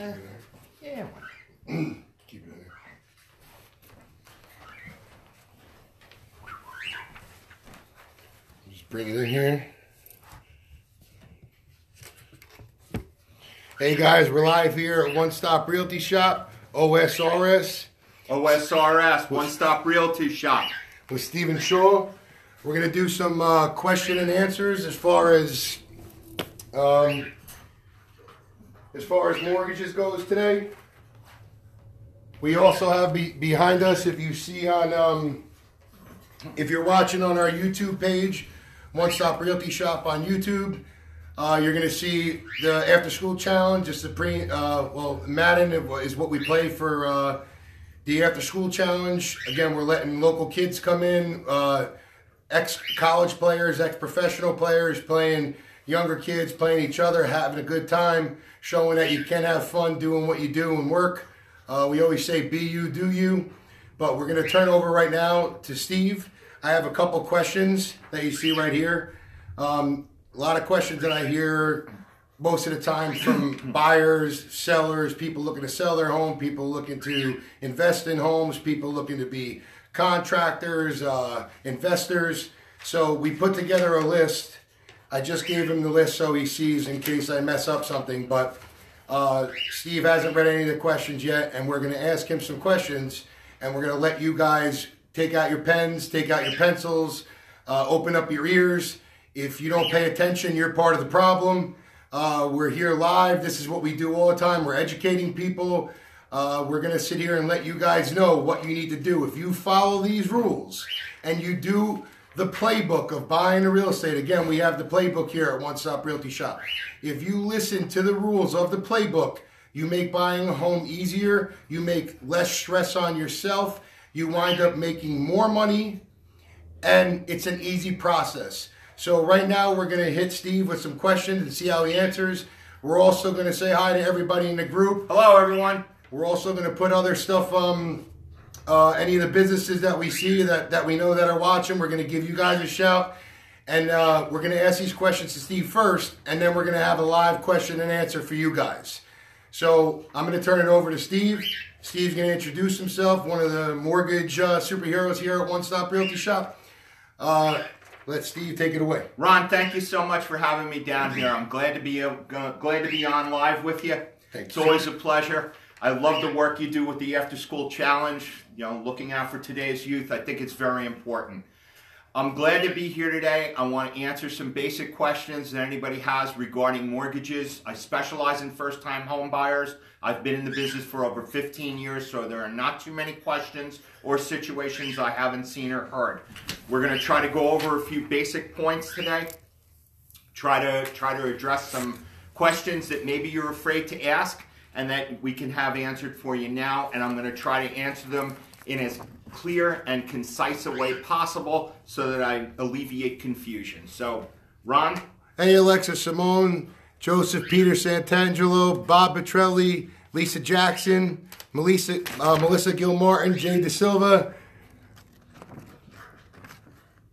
Yeah. Keep it in there. Just bring it in here. Hey guys, we're live here at One Stop Realty Shop, O.S.R.S. O.S.R.S, One Stop Realty Shop. With Stephen Shaw. We're going to do some question and answers as far as mortgages goes today. We also have behind us, if you see on, if you're watching on our YouTube page, One Stop Realty Shop on YouTube, you're going to see the After School Challenge. It's the Madden is what we play for the After School Challenge. Again, we're letting local kids come in, ex-college players, ex-professional players, playing younger kids, playing each other, having a good time, showing that you can have fun doing what you do and work. We always say, be you, do you. But we're going to turn over right now to Steve. I have a couple questions that you see right here. A lot of questions that I hear most of the time from buyers, sellers, people looking to sell their home, people looking to invest in homes, people looking to be contractors, investors. So we put together a list. I just gave him the list so he sees in case I mess up something. But Steve hasn't read any of the questions yet, and we're going to ask him some questions, and we're going to let you guys take out your pens, take out your pencils, open up your ears. If you don't pay attention, you're part of the problem. We're here live. This is what we do all the time. We're educating people. We're going to sit here and let you guys know what you need to do. If you follow these rules and you do the playbook of buying a real estate, again, we have the playbook here at One Stop Realty Shop. If you listen to the rules of the playbook, you make buying a home easier. You make less stress on yourself. You wind up making more money, and it's an easy process. So right now we're going to hit Steve with some questions and see how he answers. We're also going to say hi to everybody in the group. Hello, everyone. We're also going to put other stuff, any of the businesses that we see that we know that are watching, we're going to give you guys a shout. And we're going to ask these questions to Steve first, and then we're going to have a live question and answer for you guys. So I'm going to turn it over to Steve. Steve's going to introduce himself, one of the mortgage superheroes here at One Stop Realty Shop. Let Steve take it away. Ron, thank you so much for having me down here. I'm glad to be on live with you. It's always a pleasure. I love the work you do with the After School Challenge. You know, looking out for today's youth. I think it's very important. I'm glad to be here today. I want to answer some basic questions that anybody has regarding mortgages. I specialize in first-time home buyers. I've been in the business for over 15 years, so there are not too many questions or situations I haven't seen or heard. We're going to try to go over a few basic points today. Try to address some questions that maybe you're afraid to ask and that we can have answered for you now. And I'm going to try to answer them in as clear and concise a way possible so that I alleviate confusion. So, Ron? Hey, Alexa Simone, Joseph Peter Santangelo, Bob Petrelli, Lisa Jackson, Melissa Gilmartin, Jay De Silva,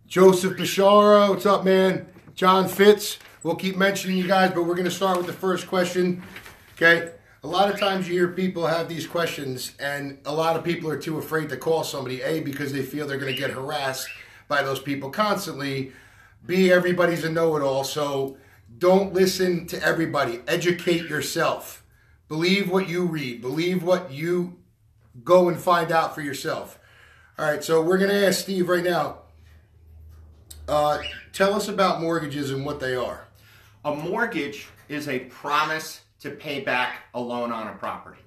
Joseph Bishara, what's up, man? John Fitz. We'll keep mentioning you guys, but we're going to start with the first question, okay? A lot of times you hear people have these questions, and a lot of people are too afraid to call somebody, A, because they feel they're going to get harassed by those people constantly, B, everybody's a know-it-all, so don't listen to everybody. Educate yourself. Believe what you read. Believe what you go and find out for yourself. All right, so we're going to ask Steve right now, tell us about mortgages and what they are. A mortgage is a promise to pay back a loan on a property.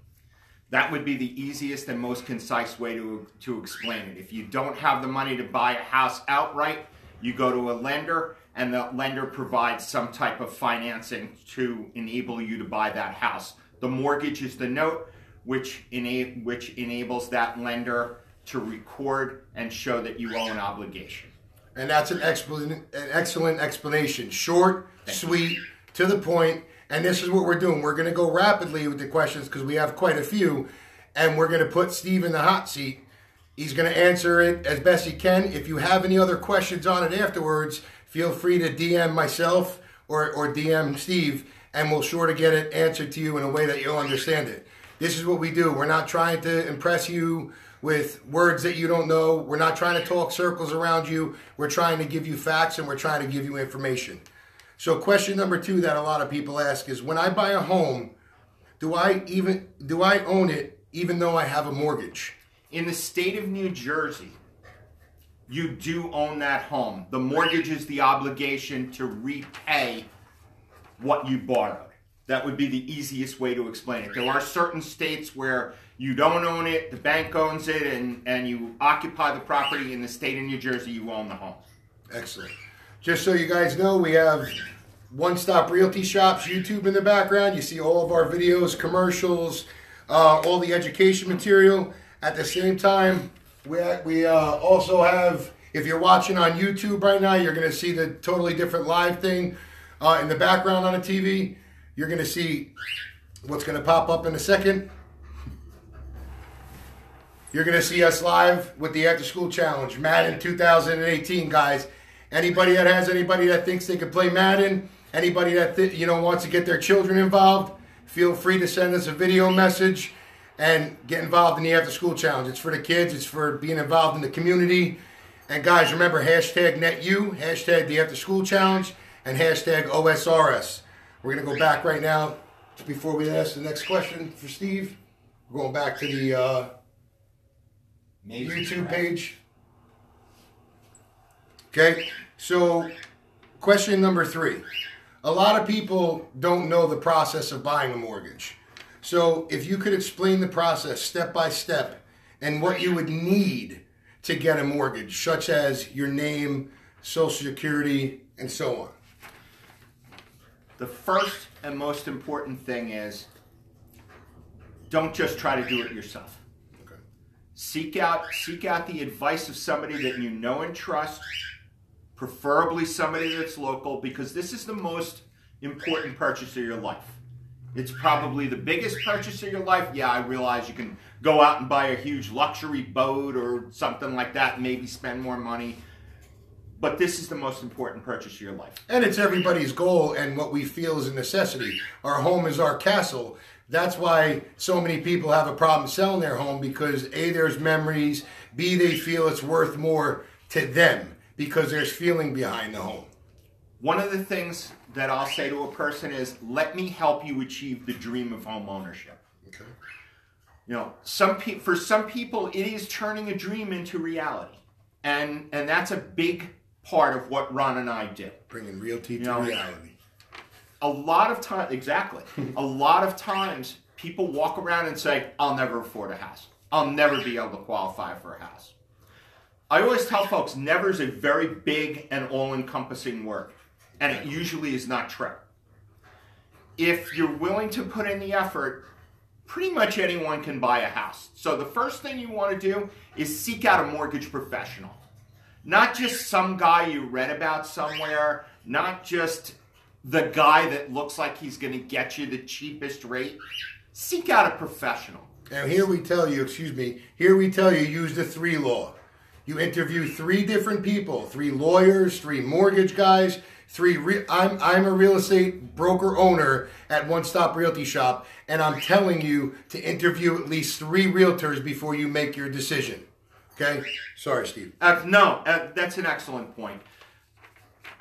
That would be the easiest and most concise way to explain it. If you don't have the money to buy a house outright, you go to a lender, and the lender provides some type of financing to enable you to buy that house. The mortgage is the note which enables that lender to record and show that you owe an obligation. And that's an excellent explanation. Short, sweet, to the point. And this is what we're doing. We're going to go rapidly with the questions because we have quite a few. And we're going to put Steve in the hot seat. He's going to answer it as best he can. If you have any other questions on it afterwards, feel free to DM myself or DM Steve, and we'll sure to get it answered to you in a way that you'll understand it. This is what we do. We're not trying to impress you with words that you don't know. We're not trying to talk circles around you. We're trying to give you facts, and we're trying to give you information. So question number 2 that a lot of people ask is, when I buy a home, do I own it even though I have a mortgage? In the state of New Jersey, you do own that home. The mortgage is the obligation to repay what you borrowed. That would be the easiest way to explain it. There are certain states where you don't own it, the bank owns it, and you occupy the property. In the state of New Jersey, you own the home. Excellent. Just so you guys know, we have One Stop Realty Shop's YouTube in the background. You see all of our videos, commercials, all the education material. At the same time, we also have, if you're watching on YouTube right now, you're going to see the totally different live thing in the background on the TV. You're going to see what's going to pop up in a second. You're going to see us live with the After School Challenge, Madden 2018, guys. Anybody that thinks they could play Madden, anybody that wants to get their children involved, feel free to send us a video message and get involved in the After School Challenge. It's for the kids. It's for being involved in the community. And guys, remember, #NetU, the After School Challenge, and #O.S.R.S. We're going to go back right now before we ask the next question for Steve. We're going back to the YouTube page. Okay, so question number 3. A lot of people don't know the process of buying a mortgage. So if you could explain the process step by step and what you would need to get a mortgage, such as your name, Social Security, and so on. The first and most important thing is, don't just try to do it yourself. Okay. Seek out the advice of somebody that you know and trust, preferably somebody that's local, because this is the most important purchase of your life. It's probably the biggest purchase of your life. Yeah, I realize you can go out and buy a huge luxury boat or something like that and maybe spend more money. But this is the most important purchase of your life. And it's everybody's goal and what we feel is a necessity. Our home is our castle. That's why so many people have a problem selling their home, because A, there's memories, B, they feel it's worth more to them because there's feeling behind the home. One of the things that I'll say to a person is, let me help you achieve the dream of home ownership. Okay. For some people, it is turning a dream into reality. And that's a big part of what Ron and I do. Bringing realty to reality. A lot of times, exactly. A lot of times, people walk around and say, I'll never afford a house. I'll never be able to qualify for a house. I always tell folks, never is a very big and all-encompassing word. And it usually is not true. If you're willing to put in the effort, pretty much anyone can buy a house. So the first thing you want to do is seek out a mortgage professional. Not just some guy you read about somewhere, not just the guy that looks like he's going to get you the cheapest rate. Seek out a professional. And here we tell you, use the 3 law. You interview 3 different people, 3 lawyers, 3 mortgage guys, I'm a real estate broker owner at One Stop Realty Shop, and I'm telling you to interview at least 3 realtors before you make your decision. Okay? Sorry, Steve. No, that's an excellent point.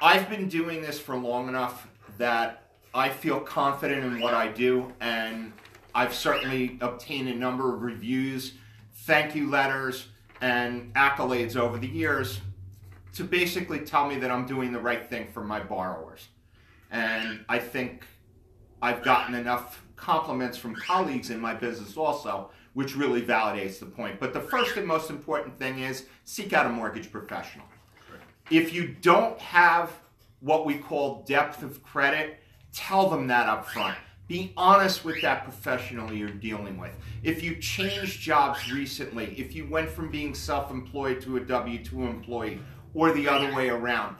I've been doing this for long enough that I feel confident in what I do, and I've certainly obtained a number of reviews, thank you letters, and accolades over the years to basically tell me that I'm doing the right thing for my borrowers. And I think I've gotten enough compliments from colleagues in my business also, which really validates the point. But the first and most important thing is seek out a mortgage professional. If you don't have what we call depth of credit, tell them that up front. Be honest with that professional you're dealing with. If you changed jobs recently, if you went from being self-employed to a W-2 employee, or the other way around,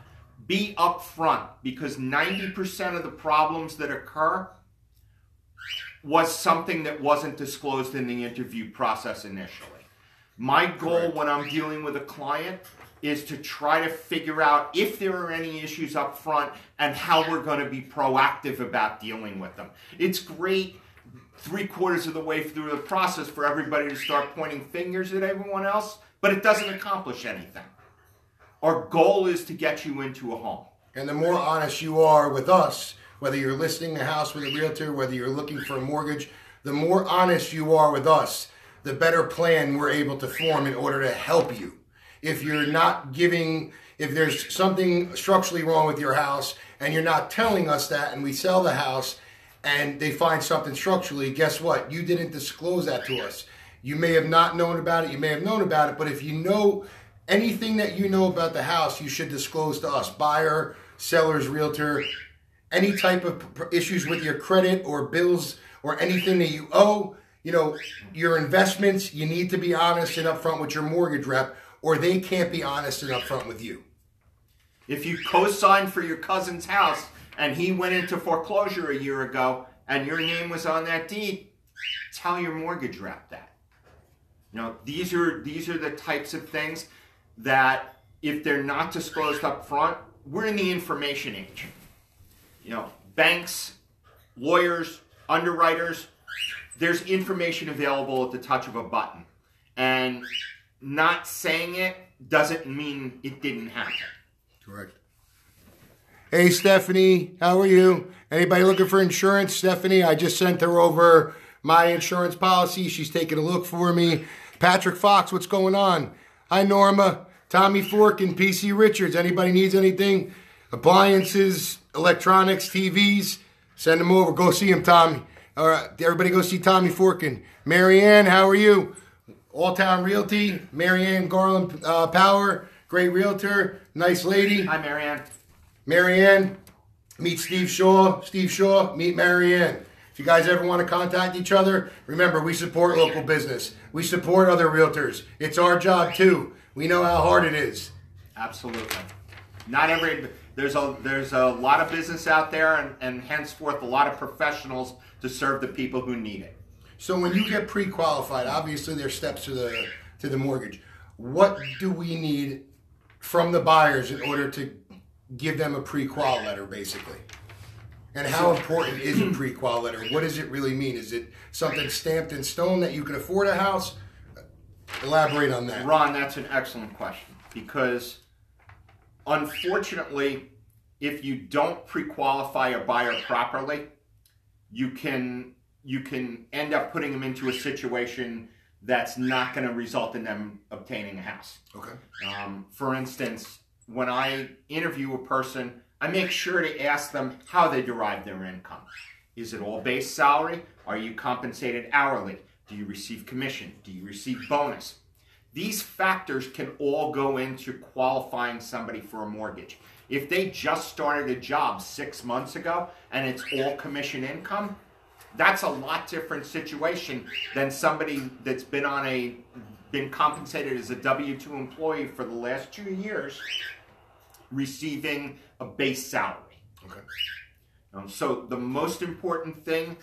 be upfront, because 90% of the problems that occur was something that wasn't disclosed in the interview process initially. My goal when I'm dealing with a client is to try to figure out if there are any issues up front and how we're going to be proactive about dealing with them. It's great 3/4 of the way through the process for everybody to start pointing fingers at everyone else, but it doesn't accomplish anything. Our goal is to get you into a home. And the more honest you are with us, whether you're listing a house with a realtor, whether you're looking for a mortgage, the more honest you are with us, the better plan we're able to form in order to help you. If you're not giving, if there's something structurally wrong with your house and you're not telling us that, and we sell the house and they find something structurally, guess what? You didn't disclose that to us. You may have not known about it, you may have known about it, but if you know anything that you know about the house, you should disclose to us. Buyer, seller's realtor, any type of issues with your credit or bills or anything that you owe, you know, your investments, you need to be honest and upfront with your mortgage rep, or they can't be honest and upfront with you. If you co-signed for your cousin's house and he went into foreclosure a year ago and your name was on that deed, tell your mortgage rep that. You know, these are the types of things that if they're not disclosed up front, we're in the information age. You know, banks, lawyers, underwriters, there's information available at the touch of a button. And not saying it doesn't mean it didn't happen. Correct. Hey, Stephanie, how are you? Anybody looking for insurance? Stephanie, I just sent her over my insurance policy. She's taking a look for me. Patrick Fox, what's going on? Hi, Norma. Tommy Forkin, PC Richards. Anybody needs anything? Appliances, electronics, TVs, send them over. Go see him, Tommy. All right, everybody go see Tommy Forkin. Marianne, how are you? All Town Realty, Marianne Garland Power, great realtor, nice lady. Hi, Marianne. Marianne, meet Steve Shaw. Steve Shaw, meet Marianne. If you guys ever want to contact each other, remember, we support local business. We support other realtors. It's our job, too. We know how hard it is. Absolutely. There's a lot of business out there and henceforth a lot of professionals to serve the people who need it. So when you get pre-qualified, obviously there's steps to the mortgage. What do we need from the buyers in order to give them a pre-qual letter, basically? And how important is a pre-qual letter? What does it really mean? Is it something stamped in stone that you can afford a house? Elaborate on that. Ron, that's an excellent question, because unfortunately, if you don't pre-qualify a buyer properly, you can end up putting them into a situation that's not going to result in them obtaining a house. Okay. For instance, when I interview a person, I make sure to ask them how they derive their income. Is it all base salary? Are you compensated hourly? Do you receive commission? Do you receive bonus? These factors can all go into qualifying somebody for a mortgage. If they just started a job 6 months ago and it's all commission income, that's a lot different situation than somebody that's been compensated as a W-2 employee for the last 2 years receiving a base salary. Okay. So the most important thing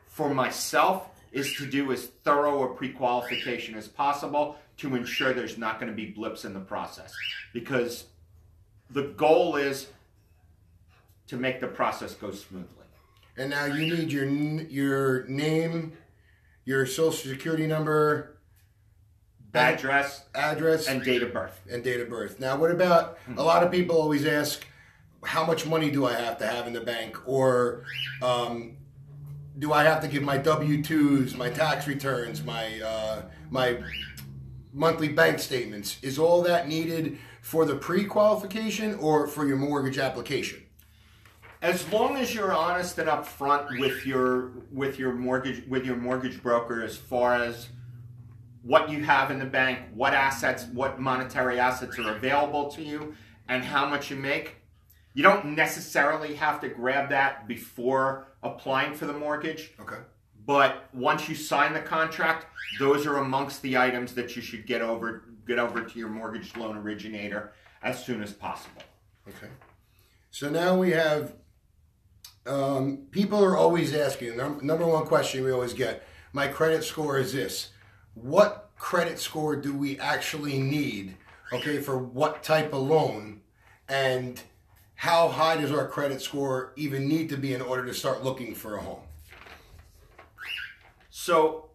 for myself is to do as thorough a pre-qualification as possible to ensure there's not going to be blips in the process. Because the goal is to make the process go smoothly. And now you need your name, your social security number, address, and date of birth. Now, what about, a lot of people always ask, how much money do I have to have in the bank? Or do I have to give my W-2s, my tax returns, my monthly bank statements? Is all that needed for the pre-qualification or for your mortgage application? As long as you're honest and upfront with your mortgage broker as far as what you have in the bank, what monetary assets are available to you, and how much you make, you don't necessarily have to grab that before applying for the mortgage. Okay. But once you sign the contract, those are amongst the items that you should get over to your mortgage loan originator as soon as possible. Okay. So now we have, people are always asking, number one question we always get, my credit score is this. What credit score do we actually need okay, for what type of loan, and how high does our credit score even need to be in order to start looking for a home? So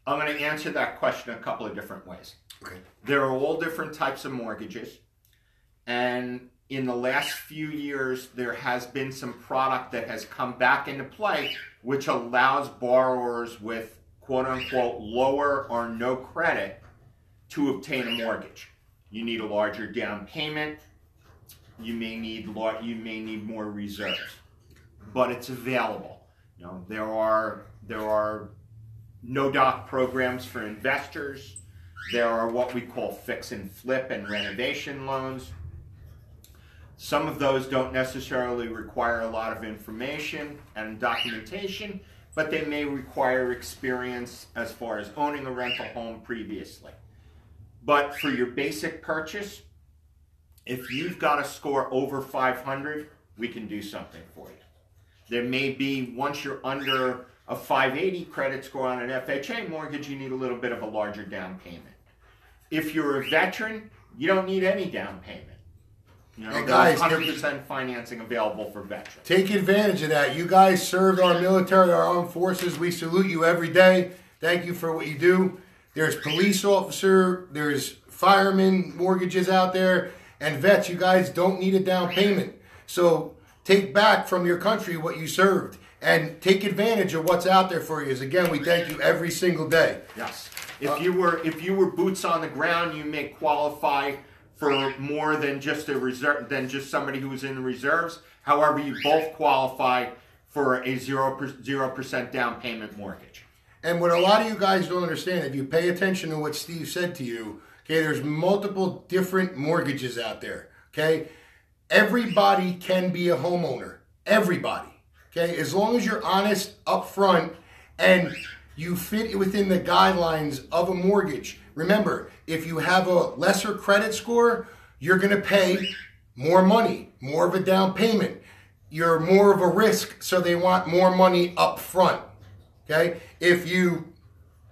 I'm going to answer that question a couple of different ways. Okay. There are all different types of mortgages, and in the last few years there has been some product that has come back into play which allows borrowers with quote-unquote lower or no credit to obtain a mortgage. You need a larger down payment, you may need more reserves, but it's available. You know, there are no-doc programs for investors. There are what we call fix and flip and renovation loans. Some of those don't necessarily require a lot of information and documentation, but they may require experience as far as owning a rental home previously. But for your basic purchase, if you've got a score over 500, we can do something for you. There may be, once you're under a 580 credit score on an FHA mortgage, you need a little bit of a larger down payment. If you're a veteran, you don't need any down payment. You know, there's 100% financing available for veterans. Take advantage of that. You guys served our military, our armed forces. We salute you every day. Thank you for what you do. There's police officer, there's firemen mortgages out there, and vets. You guys don't need a down payment. So take back from your country what you served and take advantage of what's out there for you. As again, we thank you every single day. Yes. If you were boots on the ground, you may qualify for more than just a reserve, than just somebody who was in the reserves. However, you both qualify for a 0% down payment mortgage. And what a lot of you guys don't understand, if you pay attention to what Steve said to you, okay, there's multiple different mortgages out there, okay? Everybody can be a homeowner. Everybody, okay? As long as you're honest up front and you fit within the guidelines of a mortgage. Remember, if you have a lesser credit score, you're going to pay more money, more of a down payment. You're more of a risk, so they want more money up front. Okay? If you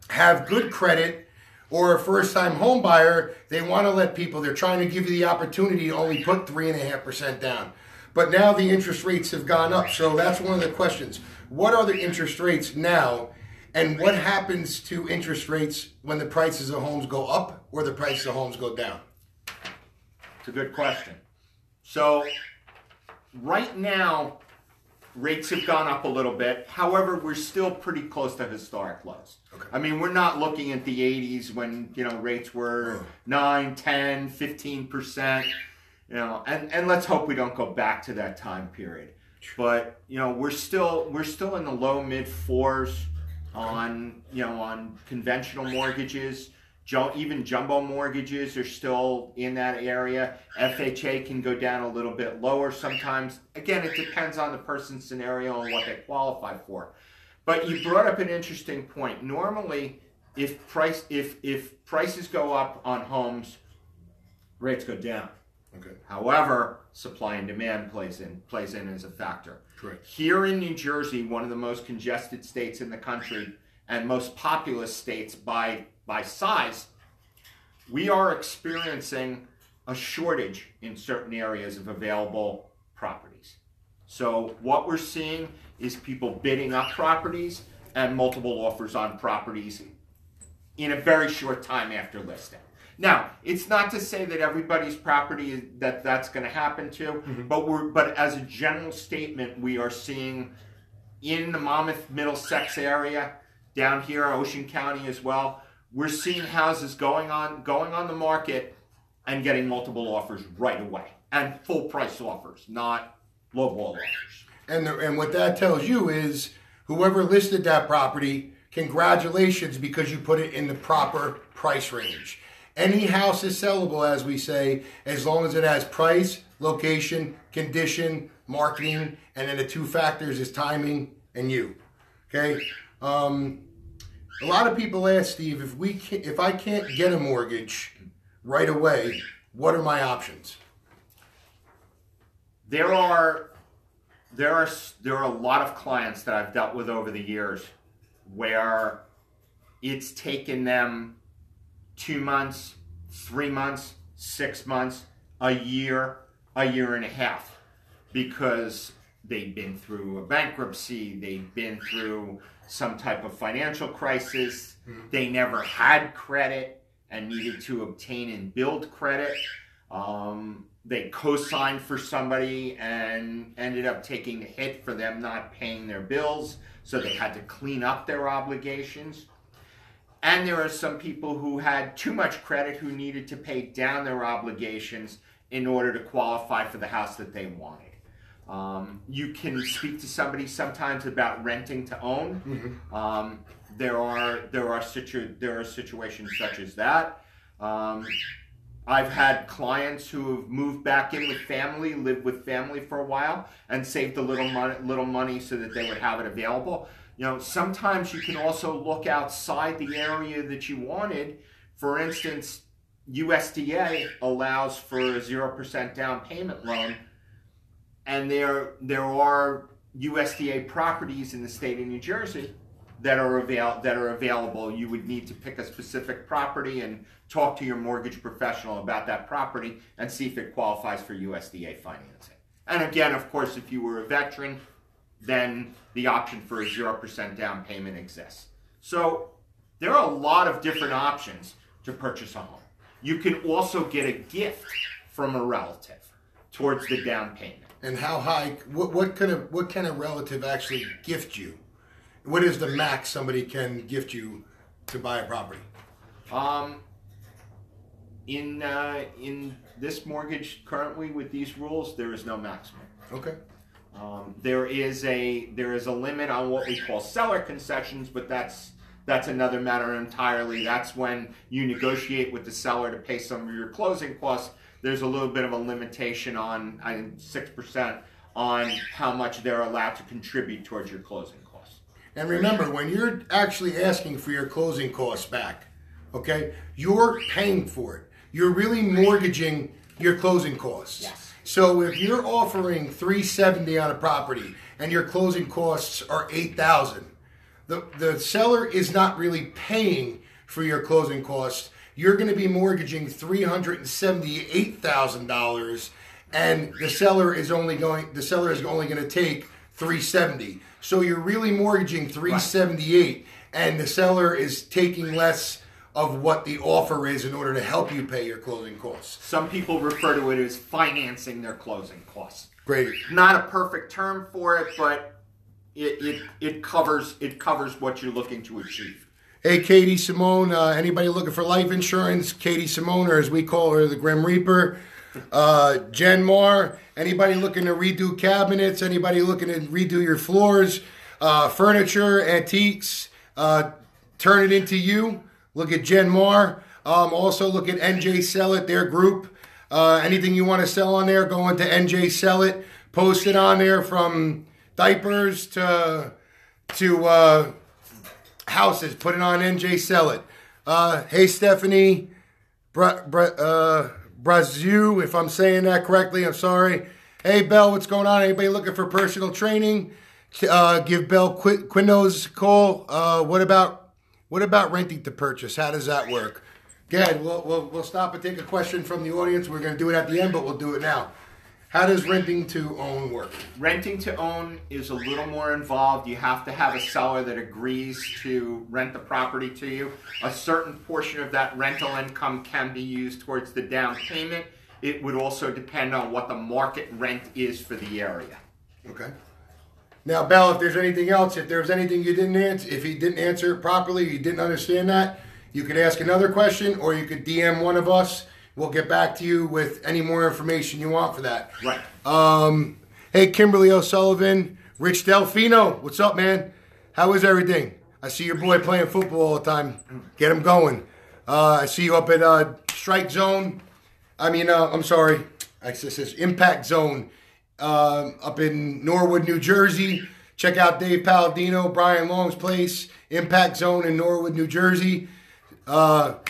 have good credit or a first-time home buyer, they want to let people, they're trying to give you the opportunity to only put 3.5% down. But now the interest rates have gone up, so that's one of the questions. What are the interest rates now? And what happens to interest rates when the prices of homes go up or the prices of homes go down? It's a good question. So right now, rates have gone up a little bit. However, we're still pretty close to historic lows. Okay. I mean, we're not looking at the 80s when, you know, rates were 9, 10, 15%. You know, and let's hope we don't go back to that time period. But, you know, we're still in the low mid fours on, you know, on conventional mortgages. Even jumbo mortgages are still in that area. FHA can go down a little bit lower sometimes. Again, it depends on the person's scenario and what they qualify for. But you brought up an interesting point. Normally, if prices go up on homes, rates go down. Okay. However, supply and demand plays in as a factor. Correct. Here in New Jersey, one of the most congested states in the country and most populous states by size, we are experiencing a shortage in certain areas of available properties. So what we're seeing is people bidding up properties and multiple offers on properties in a very short time after listing. Now, it's not to say that everybody's property that's going to happen to, but as a general statement, we are seeing in the Monmouth, Middlesex area, down here, Ocean County as well, we're seeing houses going on the market and getting multiple offers right away, and full price offers, not lowball offers. And what that tells you is whoever listed that property, congratulations, because you put it in the proper price range. Any house is sellable, as we say, as long as it has price, location, condition, marketing, and then the two factors is timing and you. Okay. A lot of people ask Steve, if I can't get a mortgage right away, what are my options? There are a lot of clients that I've dealt with over the years where it's taken them 2 months, 3 months, 6 months, a year and a half, because they've been through a bankruptcy, they've been through some type of financial crisis, they never had credit and needed to obtain and build credit. They co-signed for somebody and ended up taking the hit for them not paying their bills, so they had to clean up their obligations. And there are some people who had too much credit who needed to pay down their obligations in order to qualify for the house that they wanted. You can speak to somebody sometimes about renting to own. There are situations such as that. I've had clients who have moved back in with family, lived with family for a while, and saved a little money so that they would have it available. You know, sometimes you can also look outside the area that you wanted. For instance, USDA allows for a 0% down payment loan, and there are USDA properties in the state of New Jersey that are available. You would need to pick a specific property and talk to your mortgage professional about that property and see if it qualifies for USDA financing. And again, of course, if you were a veteran, then the option for a 0% down payment exists. So there are a lot of different options to purchase a home. You can also get a gift from a relative towards the down payment. And how high? What kind of relative actually gift you? What is the max somebody can gift you to buy a property? In this mortgage currently with these rules, there is no maximum. Okay. There is a limit on what we call seller concessions, but that's another matter entirely. That's when you negotiate with the seller to pay some of your closing costs. There's a little bit of a limitation on 6% on how much they're allowed to contribute towards your closing costs. And remember, when you're actually asking for your closing costs back, okay, you're paying for it. You're really mortgaging your closing costs. Yes. So if you're offering $370 on a property and your closing costs are $8,000, the seller is not really paying for your closing costs. You're going to be mortgaging $378,000, and the seller is only going to take $370. So you're really mortgaging $378, and the seller is taking less of what the offer is in order to help you pay your closing costs. Some people refer to it as financing their closing costs. Great. Not a perfect term for it, but it covers what you're looking to achieve. Hey, Katie Simone, anybody looking for life insurance? Katie Simone, or as we call her, the Grim Reaper. Jen Marr, anybody looking to redo cabinets? Anybody looking to redo your floors? Furniture, antiques, turn it into you. Look at Jen Marr. Also look at NJ Sell It, their group. Anything you want to sell on there, go into NJ Sell It. Post it on there, from diapers to houses. Put it on NJ Sell It. Hey, Stephanie Braziu, if I'm saying that correctly, I'm sorry. Hey, Belle, what's going on? Anybody looking for personal training? Give Belle Quino's a call. What about renting to purchase? How does that work? Go ahead. We'll stop and take a question from the audience. We're going to do it at the end, but we'll do it now. How does renting to own work? Renting to own is a little more involved. You have to have a seller that agrees to rent the property to you. A certain portion of that rental income can be used towards the down payment. It would also depend on what the market rent is for the area. Okay. Now, Belle, if there's anything else, if there's anything you didn't answer, if he didn't answer it properly, you didn't understand that, you could ask another question, or you could DM one of us. We'll get back to you with any more information you want for that. Right. Hey, Kimberly O'Sullivan, Rich Delfino, what's up, man? How is everything? I see your boy playing football all the time. Get him going. I see you up at Strike Zone. I'm sorry. I says Impact Zone up in Norwood, New Jersey. Check out Dave Palladino, Brian Long's place, Impact Zone in Norwood, New Jersey.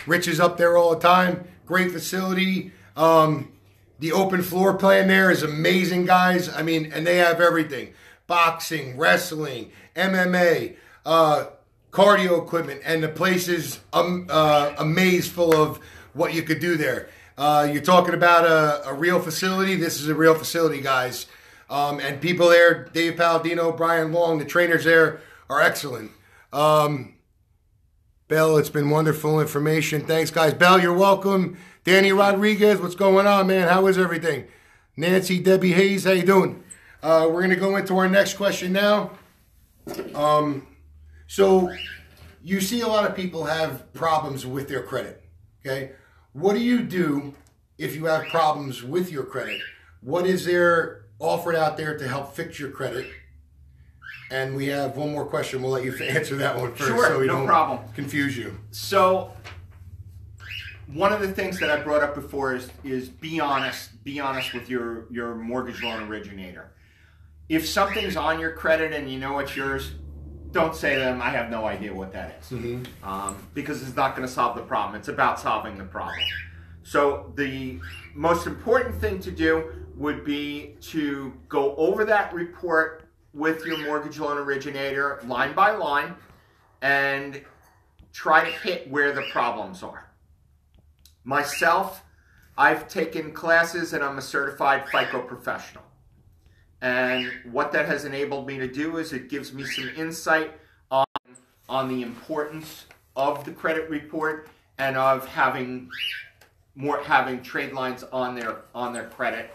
Rich is up there all the time. Great facility. The open floor plan there is amazing, guys. And they have everything. Boxing, wrestling, MMA, cardio equipment. And the place is a maze full of what you could do there. You're talking about a real facility. This is a real facility, guys. And people there, Dave Palladino, Brian Long, the trainers there are excellent. Bell, it's been wonderful information. Thanks, guys. Bell, you're welcome. Danny Rodriguez, what's going on, man? How is everything? Nancy, Debbie Hayes, how you doing? We're going to go into our next question now. So you see a lot of people have problems with their credit, okay? What do you do if you have problems with your credit? What is there offered out there to help fix your credit? And we have one more question. We'll let you answer that one first. Sure, so we no don't problem. Confuse you. So one of the things that I brought up before is be honest. Be honest with your mortgage loan originator. If something's on your credit and you know it's yours, don't say to them, I have no idea what that is. Because it's not going to solve the problem. It's about solving the problem. So the most important thing to do would be to go over that report with your mortgage loan originator line by line and try to hit where the problems are. Myself, I've taken classes and I'm a certified FICO professional. And what that has enabled me to do is it gives me some insight on the importance of the credit report and of having trade lines on their credit.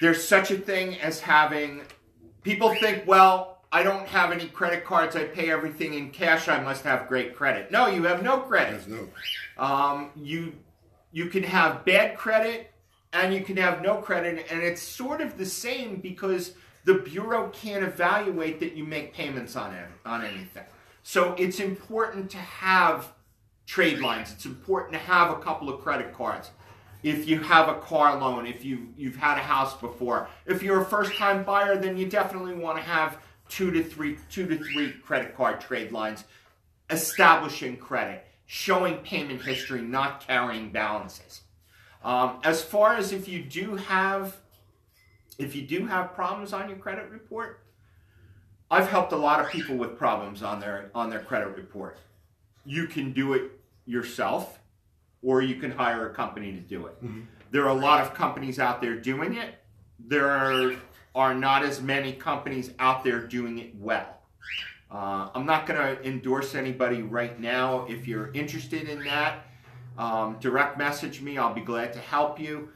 There's such a thing as having, people think, well, I don't have any credit cards, I pay everything in cash, I must have great credit. No, you have no credit. You can have bad credit and you can have no credit, and it's sort of the same because the Bureau can't evaluate that you make payments on anything. So it's important to have trade lines. It's important to have a couple of credit cards. If you have a car loan, if you've had a house before, if you're a first-time buyer, then you definitely want to have two to three credit card trade lines, establishing credit, showing payment history, not carrying balances. As far as if you do have problems on your credit report, I've helped a lot of people with problems on their credit report. You can do it yourself, or you can hire a company to do it. There are a lot of companies out there doing it. There are not as many companies out there doing it well. I'm not going to endorse anybody right now. If you're interested in that, direct message me. I'll be glad to help you.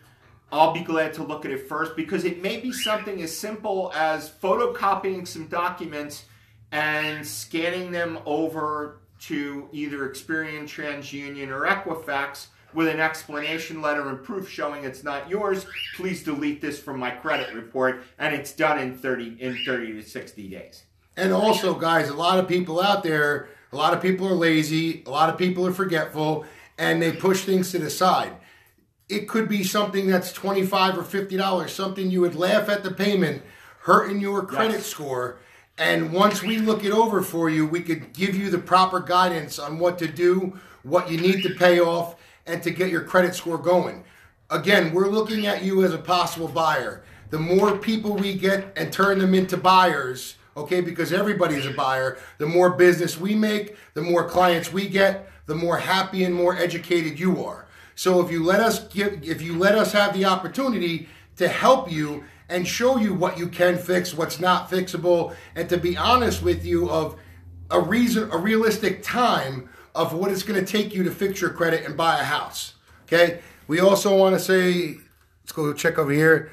I'll be glad to look at it first because it may be something as simple as photocopying some documents and scanning them over to either Experian, TransUnion, or Equifax with an explanation letter and proof showing it's not yours. Please delete this from my credit report, and it's done in 30 to 60 days. And also, guys, a lot of people out there, a lot of people are lazy, a lot of people are forgetful, and they push things to the side. It could be something that's $25 or $50, something you would laugh at the payment, hurting your credit score. And once we look it over for you, we could give you the proper guidance on what to do, what you need to pay off, and to get your credit score going. Again, we're looking at you as a possible buyer. The more people we get and turn them into buyers, okay, because everybody's a buyer, the more business we make, the more clients we get, the more happy and more educated you are. So if you let us have the opportunity to help you and show you what you can fix, what's not fixable, and to be honest with you of a realistic time of what it's going to take you to fix your credit and buy a house. Okay? We also want to say, let's go check over here.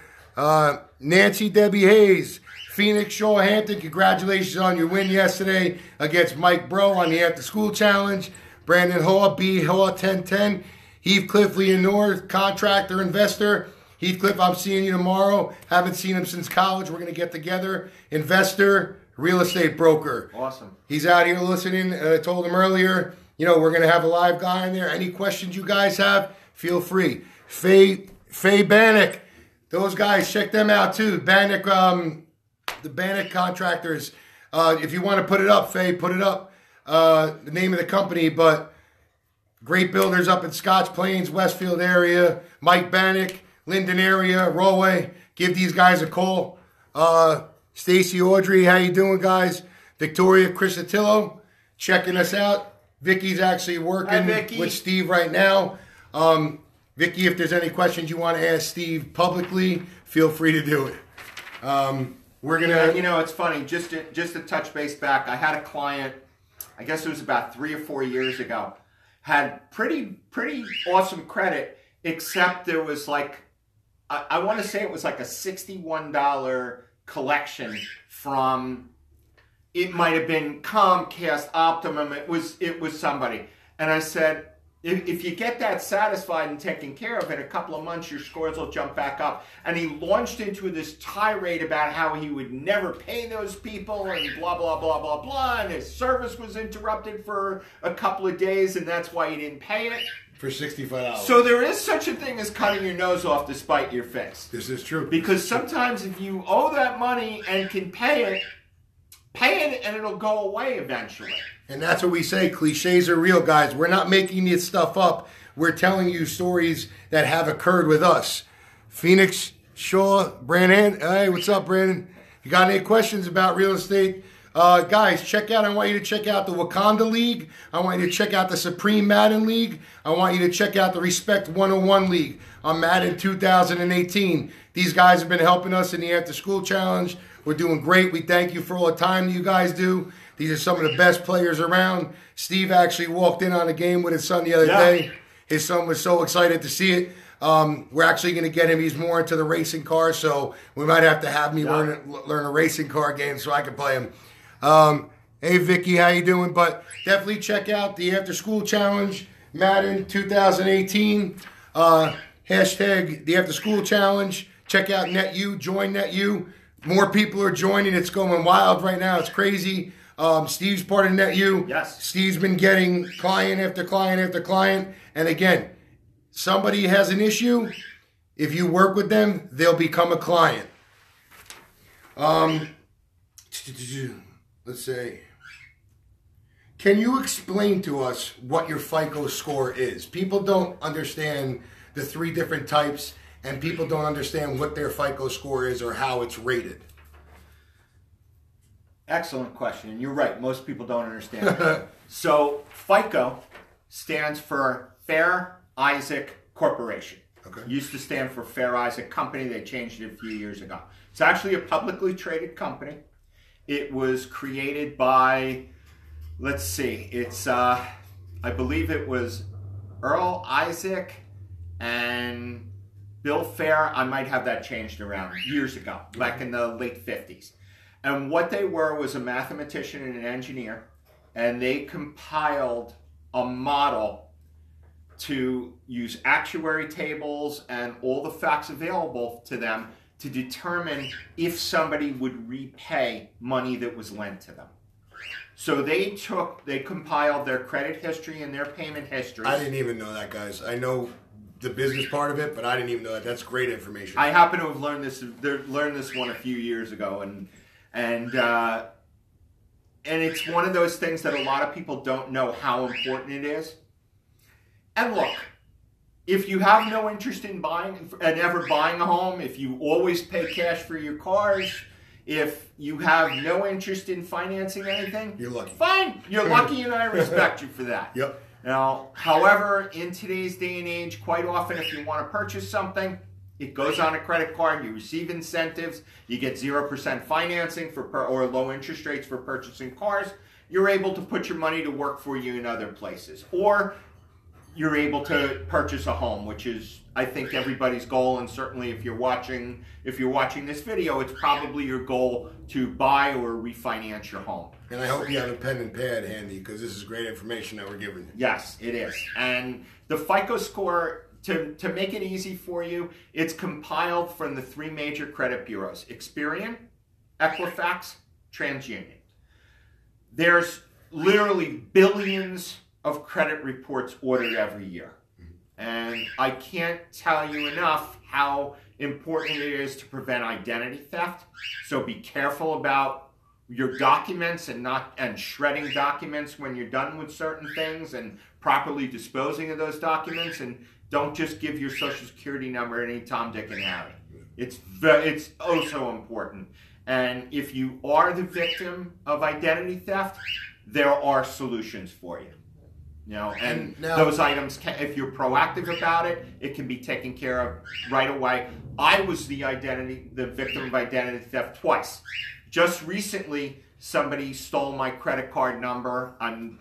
Nancy Debbie Hayes, Phoenix Shaw Hampton, congratulations on your win yesterday against Mike Bro on the After School Challenge. Brandon Haw, B. Haw 1010. Heathcliff Leonore, contractor, investor. Heathcliff, I'm seeing you tomorrow. Haven't seen him since college. We're going to get together. Investor, real estate broker. Awesome. He's out here listening. I told him earlier, we're going to have a live guy in there. Any questions you guys have, feel free. Faye Bannock. Those guys, check them out too. Bannock, the Bannock contractors. If you want to put it up, Faye, put it up. The name of the company, but great builders up in Scotch Plains, Westfield area. Mike Bannock, Linden area, Rahway. Give these guys a call. Stacy Audrey, how you doing, guys? Victoria Crisatillo, checking us out. Vicky's actually working with Steve right now. Vicky, if there's any questions you want to ask Steve publicly, feel free to do it. We're gonna. Yeah, you know, it's funny. Just to touch base back, I had a client. I guess it was about 3 or 4 years ago. Had pretty awesome credit, except there was like, I want to say it was like a $61 collection from, it might have been Comcast, Optimum, it was somebody. And I said, if you get that satisfied and taken care of, in a couple of months your scores will jump back up. And he launched into this tirade about how he would never pay those people and blah, blah, blah, blah, blah. And his service was interrupted for a couple of days and that's why he didn't pay it. For $65. So there is such a thing as cutting your nose off to spite your face. This is true. Because sometimes if you owe that money and can pay it and it'll go away eventually. And that's what we say. Cliches are real, guys. We're not making this stuff up. We're telling you stories that have occurred with us. Phoenix, Shaw, Brandon. Hey, what's up, Brandon? You got any questions about real estate? Guys, check out. I want you to check out the Wakanda League. I want you to check out the Supreme Madden League. I want you to check out the Respect 101 League on Madden 2018. These guys have been helping us in the After School Challenge. We're doing great. We thank you for all the time that you guys do. These are some of the best players around. Steve actually walked in on a game with his son the other day. His son was so excited to see it. We're actually going to get him. He's more into the racing cars, so we might have to have me learn a racing car game so I can play him. Hey, Vicky, how you doing? But definitely check out the After School Challenge, Madden 2018. Hashtag the After School Challenge. Check out NetU. Join NetU. More people are joining. It's going wild right now. It's crazy. Steve's part of NetU. Yes. Steve's been getting client after client after client. And again, somebody has an issue. If you work with them, they'll become a client. Let's say, can you explain to us what your FICO score is? People don't understand the 3 different types, and people don't understand what their FICO score is or how it's rated. Excellent question. And you're right. Most people don't understand. So FICO stands for Fair Isaac Corporation. Okay. Used to stand for Fair Isaac Company. They changed it a few years ago. It's actually a publicly traded company. It was created by, let's see, it's, I believe it was Earl Isaac and Bill Fair. I might have that changed around years ago, back in the late 50s. And what they were was a mathematician and an engineer, and they compiled a model to use actuary tables and all the facts available to them to determine if somebody would repay money that was lent to them. So they compiled their credit history and their payment history. I didn't even know that, guys. I know the business part of it, but I didn't even know that. That's great information. I happen to have learned this one a few years ago, and it's one of those things that a lot of people don't know how important it is. And look, if you have no interest in buying and ever buying a home, if you always pay cash for your cars, if you have no interest in financing anything, you're lucky. Fine, you're lucky, and I respect you for that. Yep. Now, however, in today's day and age, quite often if you want to purchase something, it goes on a credit card, you receive incentives, you get 0% financing or low interest rates for purchasing cars. You're able to put your money to work for you in other places. Or you're able to purchase a home, which is, I think, everybody's goal. And certainly if you're watching this video, it's probably your goal to buy or refinance your home. And I hope you have a pen and pad handy, because this is great information that we're giving you. Yes, it is. And the FICO score, to make it easy for you, it's compiled from the 3 major credit bureaus: Experian, Equifax, TransUnion. There's literally billions of credit reports ordered every year. And I can't tell you enough how important it is to prevent identity theft. So be careful about your documents and shredding documents when you're done with certain things, and properly disposing of those documents. And don't just give your social security number to any Tom, Dick, and Harry. It's oh so important. And if you are the victim of identity theft, there are solutions for you. You know, and those items, if you're proactive about it, it can be taken care of right away. I was the victim of identity theft twice. Just recently, somebody stole my credit card number. I'm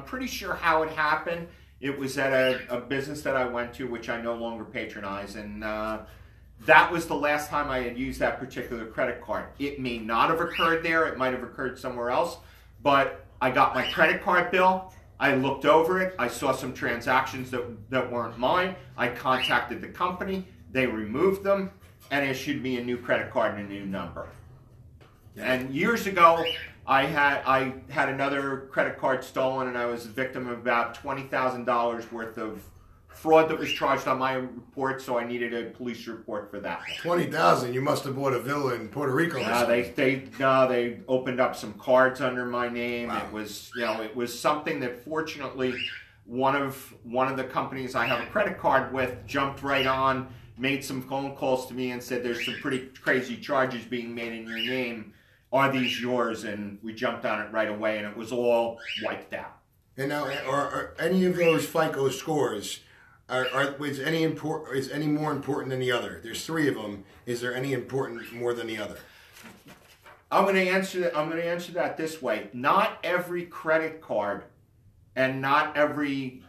pretty sure how it happened. It was at a business that I went to, which I no longer patronize, and that was the last time I had used that particular credit card. It may not have occurred there. It might have occurred somewhere else, but I got my credit card bill. I looked over it. I saw some transactions that weren't mine. I contacted the company. They removed them and issued me a new credit card and a new number. And years ago, I had another credit card stolen, and I was a victim of about $20,000 worth of fraud that was charged on my report, so I needed a police report for that. $20,000? You must have bought a villa in Puerto Rico. They opened up some cards under my name. Wow. It was something that fortunately one of the companies I have a credit card with jumped right on, made some phone calls to me and said, "There's some pretty crazy charges being made in your name. Are these yours?" And we jumped on it right away, and it was all wiped out. And now, are any of those FICO scores? Is any more important than the other? There's 3 of them. Is there any important more than the other? I'm going to answer that this way. Not every credit card and not every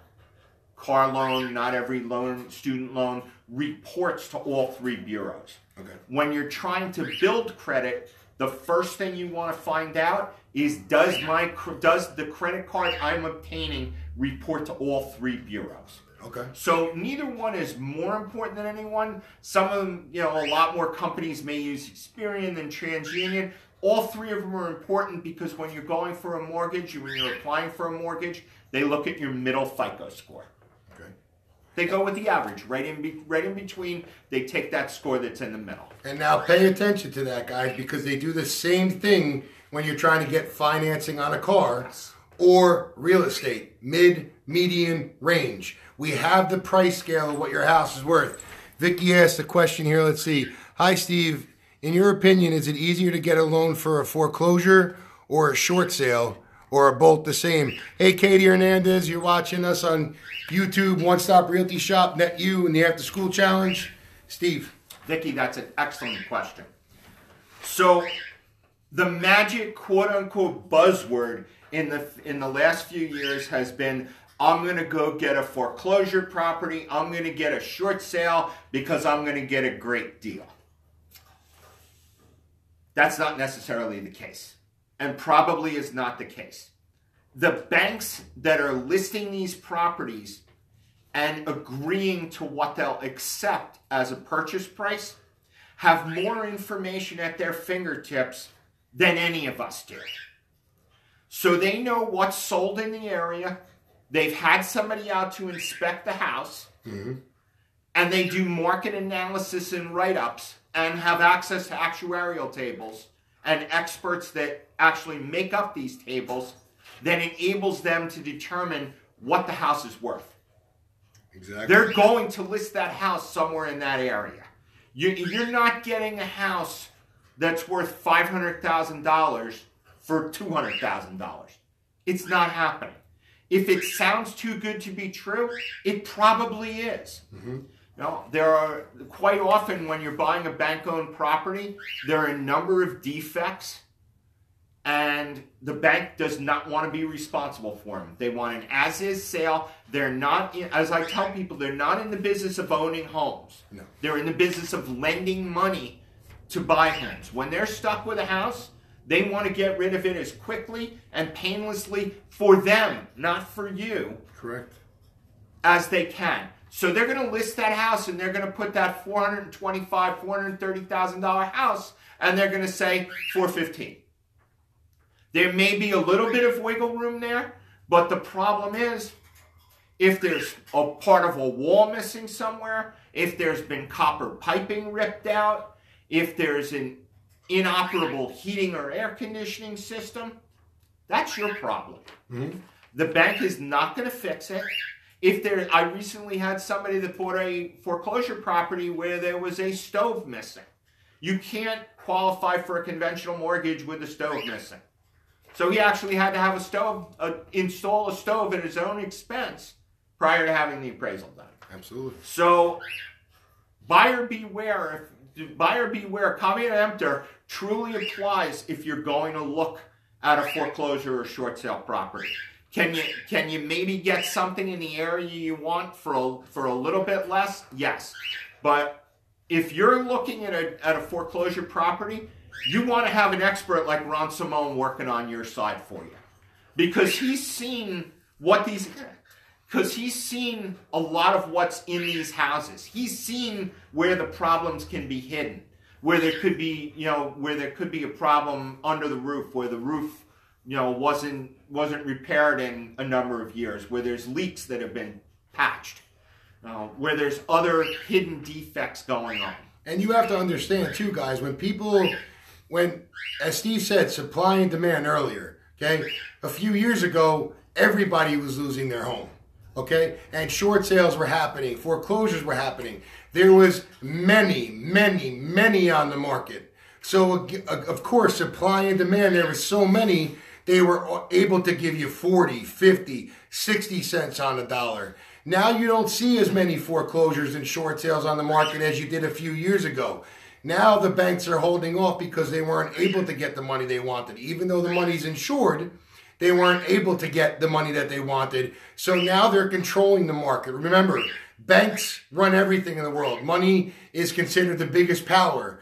car loan, not every student loan reports to all 3 bureaus. Okay. When you're trying to build credit, the first thing you want to find out is does the credit card I'm obtaining report to all 3 bureaus? Okay. So neither one is more important than anyone. Some of them, a lot more companies may use Experian than TransUnion. All 3 of them are important because when you're going for a mortgage, when you're applying for a mortgage, they look at your middle FICO score. Okay. They go with the average, right in between. They take that score that's in the middle. And now pay attention to that, guys, because they do the same thing when you're trying to get financing on a car or real estate, median range. We have the price scale of what your house is worth. Vicky asked a question here. Let's see. Hi, Steve. In your opinion, is it easier to get a loan for a foreclosure or a short sale, or are both the same? Hey, Katie Hernandez, you're watching us on YouTube, One Stop Realty Shop, NetU, and the After School Challenge. Steve. Vicky, that's an excellent question. So the magic quote-unquote buzzword in the last few years has been, I'm going to go get a foreclosure property. I'm going to get a short sale because I'm going to get a great deal. That's not necessarily the case, and probably is not the case. The banks that are listing these properties and agreeing to what they'll accept as a purchase price have more information at their fingertips than any of us do. So they know what's sold in the area. They've had somebody out to inspect the house, and they do market analysis and write-ups and have access to actuarial tables and experts that actually make up these tables that enables them to determine what the house is worth. Exactly. They're going to list that house somewhere in that area. You're not getting a house that's worth $500,000 for $200,000. It's not happening. If it sounds too good to be true, it probably is. There are quite often when you're buying a bank-owned property, there are a number of defects, and the bank does not want to be responsible for them. They want an as-is sale. They're not, as I tell people, they're not in the business of owning homes. No. They're in the business of lending money to buy homes. When they're stuck with a house, they want to get rid of it as quickly and painlessly for them, not for you. Correct. As they can. So they're going to list that house, and they're going to put that $425,000, $430,000 house, and they're going to say $415,000. There may be a little bit of wiggle room there, but the problem is, if there's a part of a wall missing somewhere, if there's been copper piping ripped out, if there's an inoperable heating or air conditioning system, that's your problem. The bank is not going to fix it. I recently had somebody that bought a foreclosure property where there was a stove missing. You can't qualify for a conventional mortgage with a stove missing. So he actually had to have a stove, install a stove at his own expense prior to having the appraisal done. Absolutely. So buyer beware. Buyer beware, caveat emptor truly applies if you're going to look at a foreclosure or short sale property. Can you maybe get something in the area you want for a little bit less? Yes. But if you're looking at a foreclosure property, you want to have an expert like Ron Simone working on your side for you. Because he's seen he's seen a lot of what's in these houses. He's seen where the problems can be hidden, where there could be, a problem under the roof, where the roof, wasn't repaired in a number of years, where there's leaks that have been patched, where there's other hidden defects going on. And you have to understand too, guys, when, as Steve said, supply and demand earlier, okay? A few years ago, everybody was losing their home, okay? And short sales were happening, foreclosures were happening. There was many on the market. So, of course, supply and demand, there was so many, they were able to give you 40, 50, 60 cents on the dollar. Now you don't see as many foreclosures and short sales on the market as you did a few years ago. Now the banks are holding off because they weren't able to get the money they wanted. Even though the money's insured, they weren't able to get the money that they wanted. So now they're controlling the market. Remember, banks run everything in the world. Money is considered the biggest power.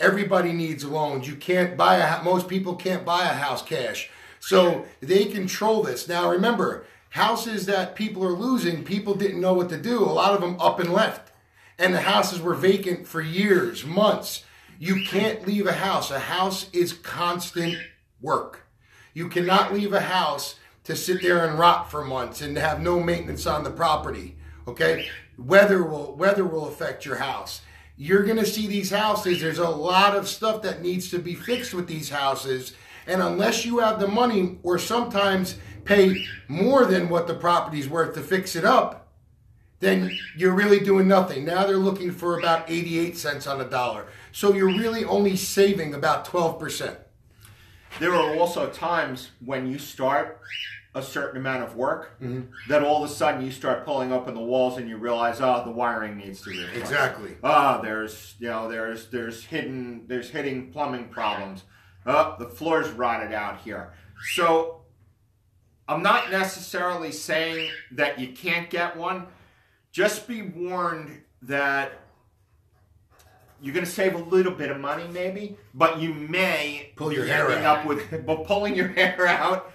Everybody needs loans. You can't buy most people can't buy a house cash. So they control this. Now remember, houses that people are losing, people didn't know what to do. A lot of them up and left. And the houses were vacant for years, months. You can't leave a house. A house is constant work. You cannot leave a house to sit there and rot for months and have no maintenance on the property. Okay? Weather will affect your house. You're going to see these houses. There's a lot of stuff that needs to be fixed with these houses. And unless you have the money, or sometimes pay more than what the property's worth to fix it up, then you're really doing nothing. Now they're looking for about 88 cents on the dollar. So you're really only saving about 12%. There are also times when you start a certain amount of work that all of a sudden you start pulling open the walls and you realize, the wiring needs to be replaced. Exactly. There's hidden plumbing problems. The floor's rotted out here. So I'm not necessarily saying that you can't get one. Just be warned that you're going to save a little bit of money, maybe, but you may pull your hair out. Pulling your hair out,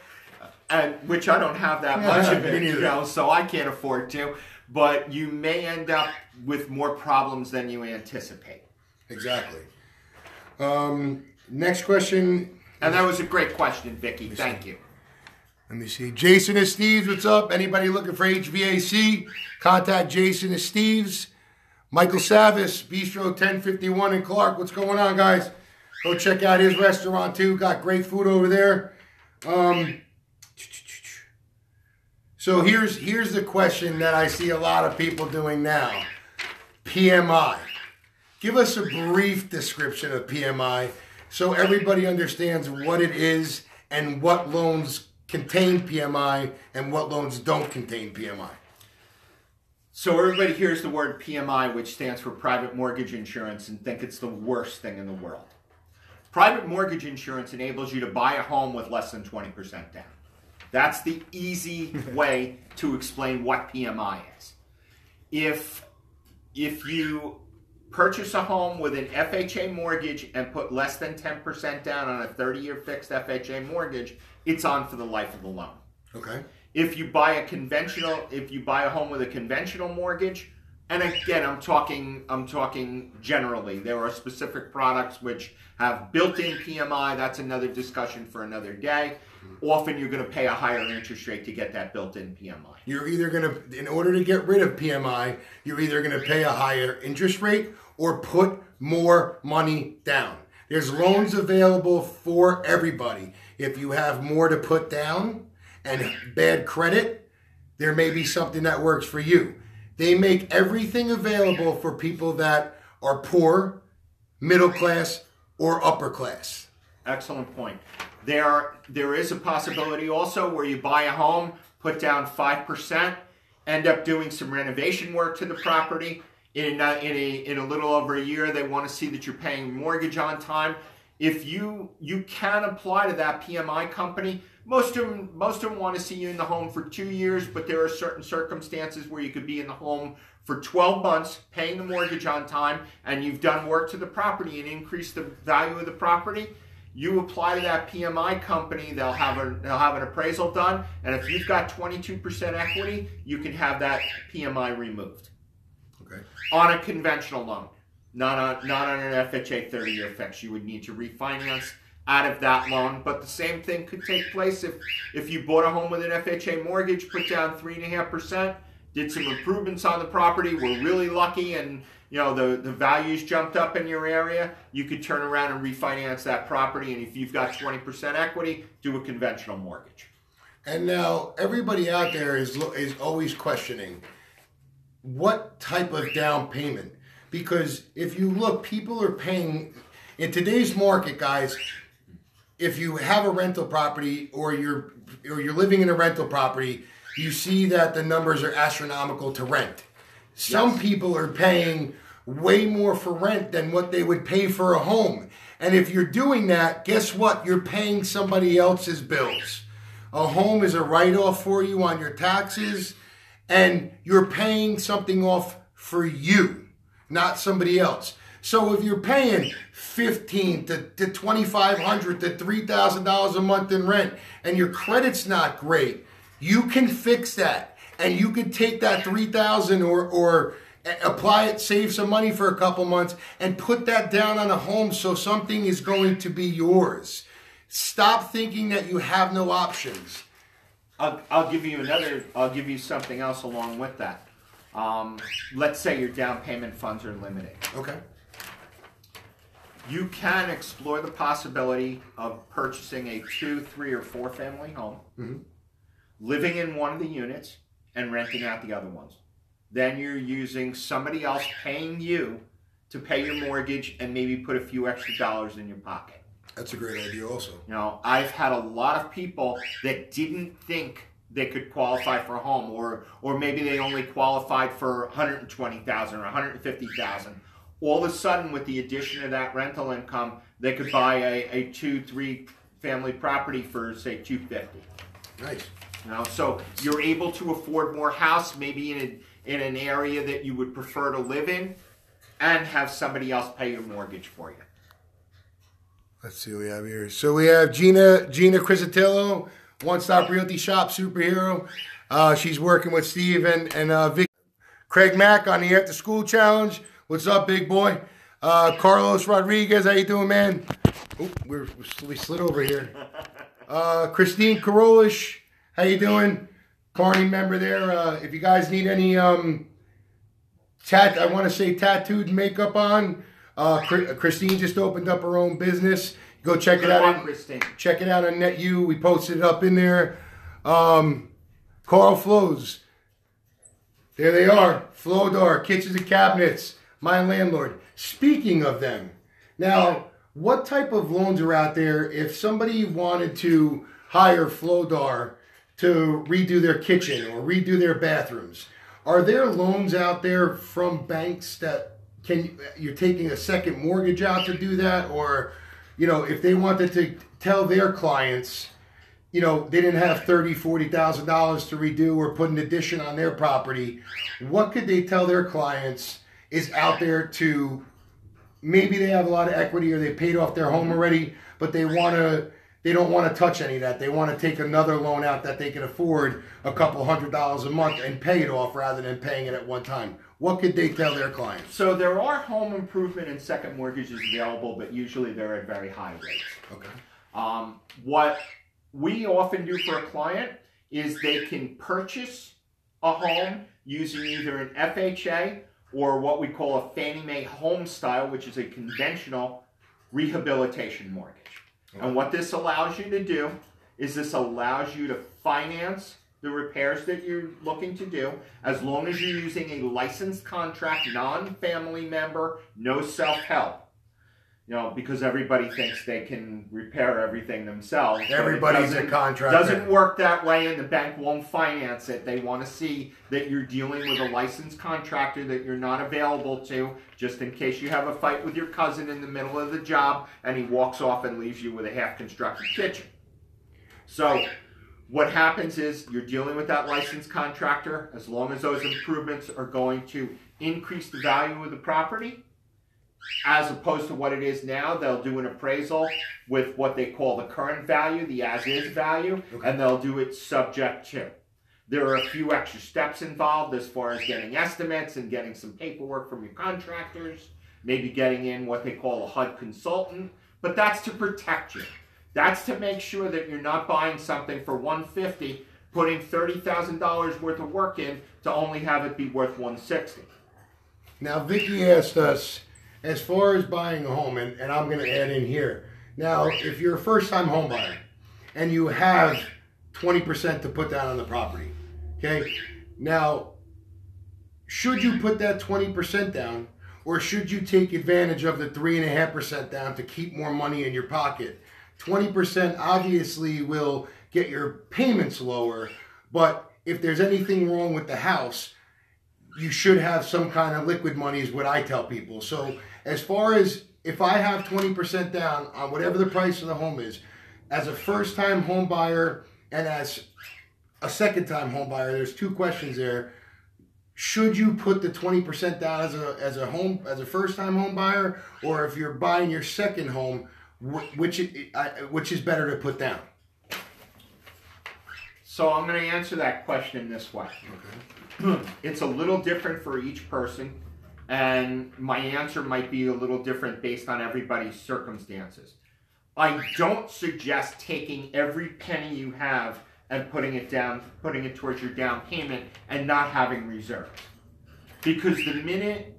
which I don't have that much of it, so I can't afford to. But you may end up with more problems than you anticipate. Exactly. Next question. And that was a great question, Vicky. Thank you. Let me see. Jason and Steve's, what's up? Anybody looking for HVAC? Contact Jason and Steve's. Michael Savis, Bistro 1051 in Clark. What's going on, guys? Go check out his restaurant, too. Got great food over there. So here's the question that I see a lot of people doing now. PMI. Give us a brief description of PMI so everybody understands what it is and what loans contain PMI and what loans don't contain PMI. So everybody hears the word PMI, which stands for private mortgage insurance, and think it's the worst thing in the world. Private mortgage insurance enables you to buy a home with less than 20% down. That's the easy way to explain what PMI is. If you purchase a home with an FHA mortgage and put less than 10% down on a 30-year fixed FHA mortgage, it's on for the life of the loan. Okay. If you buy a home with a conventional mortgage, and again, I'm talking generally. There are specific products which have built-in PMI. That's another discussion for another day. Often you're going to pay a higher interest rate to get that built-in PMI. You're either going to, in order to get rid of PMI, you're either going to pay a higher interest rate or put more money down. There's loans available for everybody. If you have more to put down and bad credit, there may be something that works for you. They make everything available for people that are poor, middle class, or upper class. Excellent point. There is a possibility also where you buy a home, put down 5%, end up doing some renovation work to the property. In a little over a year, they want to see that you're paying mortgage on time. If you can apply to that PMI company, most of them want to see you in the home for 2 years, but there are certain circumstances where you could be in the home for 12 months, paying the mortgage on time, and you've done work to the property and increased the value of the property. You apply to that PMI company, they'll have an appraisal done, and if you've got 22% equity, you can have that PMI removed. Okay. On a conventional loan, not on an FHA 30-year fix. You would need to refinance out of that loan, but the same thing could take place if you bought a home with an FHA mortgage, put down 3.5%, did some improvements on the property, were really lucky, and the values jumped up in your area. You could turn around and refinance that property, and if you've got 20% equity, do a conventional mortgage. And now everybody out there is always questioning what type of down payment, because if you look, people are paying in today's market, guys. If you have a rental property or you're living in a rental property, you see that the numbers are astronomical to rent. Some people are paying way more for rent than what they would pay for a home. And if you're doing that, guess what? You're paying somebody else's bills. A home is a write-off for you on your taxes, and you're paying something off for you, not somebody else. So if you're paying $1,500 to $2,500 to $3,000 a month in rent and your credit's not great, you can fix that. And you could take that $3,000 or apply it, save some money for a couple months, and put that down on a home so something is going to be yours. Stop thinking that you have no options. I'll give you something else along with that. Let's say your down payment funds are limited. Okay. You can explore the possibility of purchasing a 2, 3, or 4 family home, living in one of the units, and renting out the other ones. Then you're using somebody else paying you to pay your mortgage and maybe put a few extra dollars in your pocket. That's a great idea also. I've had a lot of people that didn't think they could qualify for a home, or maybe they only qualified for $120,000 or $150,000. All of a sudden, with the addition of that rental income, they could buy a 2, 3 family property for, say, $250,000. Nice. So you're able to afford more house, maybe in an area that you would prefer to live in, and have somebody else pay your mortgage for you. Let's see what we have here. So we have Gina Crisatello, One Stop Realty Shop Superhero. She's working with Steve and Vic. Craig Mack on the After School Challenge. What's up, big boy? Carlos Rodriguez, how you doing, man? Oh, we slid over here. Christine Karolish, how you doing? Carney member there. If you guys need any I want to say tattooed makeup on, Christine just opened up her own business. Go check it out. Check it out on NetU. We posted it up in there. Carl Flows. There they are. Flodar, kitchens and cabinets. My landlord. Speaking of them, now, what type of loans are out there if somebody wanted to hire Flodar to redo their kitchen or redo their bathrooms? Are there loans out there from banks that you're taking a second mortgage out to do that? Or, if they wanted to tell their clients, they didn't have $30,000, $40,000 to redo or put an addition on their property, what could they tell their clients is out there to, maybe they have a lot of equity or they paid off their home already, but they don't want to touch any of that. They want to take another loan out that they can afford a couple $100 a month and pay it off rather than paying it at one time. What could they tell their clients? So there are home improvement and second mortgages available, but usually they're at very high rates. Okay. What we often do for a client is they can purchase a home using either an FHA or what we call a Fannie Mae home style, which is a conventional rehabilitation mortgage. Okay. And what this allows you to do is this allows you to finance the repairs that you're looking to do, as long as you're using a licensed contract, non-family member, no self-help. You know, because everybody thinks they can repair everything themselves. Everybody's a contractor. Doesn't work that way, and the bank won't finance it. They want to see that you're dealing with a licensed contractor that you're not available to, just in case you have a fight with your cousin in the middle of the job and he walks off and leaves you with a half-constructed kitchen. So what happens is you're dealing with that licensed contractor. As long as those improvements are going to increase the value of the property, as opposed to what it is now, they'll do an appraisal with what they call the current value, the as-is value, and they'll do it subject to. There are a few extra steps involved as far as getting estimates and getting some paperwork from your contractors, maybe getting in what they call a HUD consultant, but that's to protect you. That's to make sure that you're not buying something for $150, putting $30,000 worth of work in to only have it be worth $160. Now, Vicky asked us, as far as buying a home, and I'm going to add in here. Now, if you're a first-time home buyer and you have 20% to put down on the property, okay? Now, should you put that 20% down, or should you take advantage of the 3.5% down to keep more money in your pocket? 20% obviously will get your payments lower, but if there's anything wrong with the house, you should have some kind of liquid money is what I tell people. So as far as if I have 20% down on whatever the price of the home is, as a first-time home buyer and as a second-time home buyer, there's two questions there. Should you put the 20% down as a first-time home buyer, or if you're buying your second home, which is better to put down? So I'm going to answer that question this way. Okay. It's a little different for each person, and my answer might be a little different based on everybody's circumstances. I don't suggest taking every penny you have and putting it towards your down payment and not having reserves. Because the minute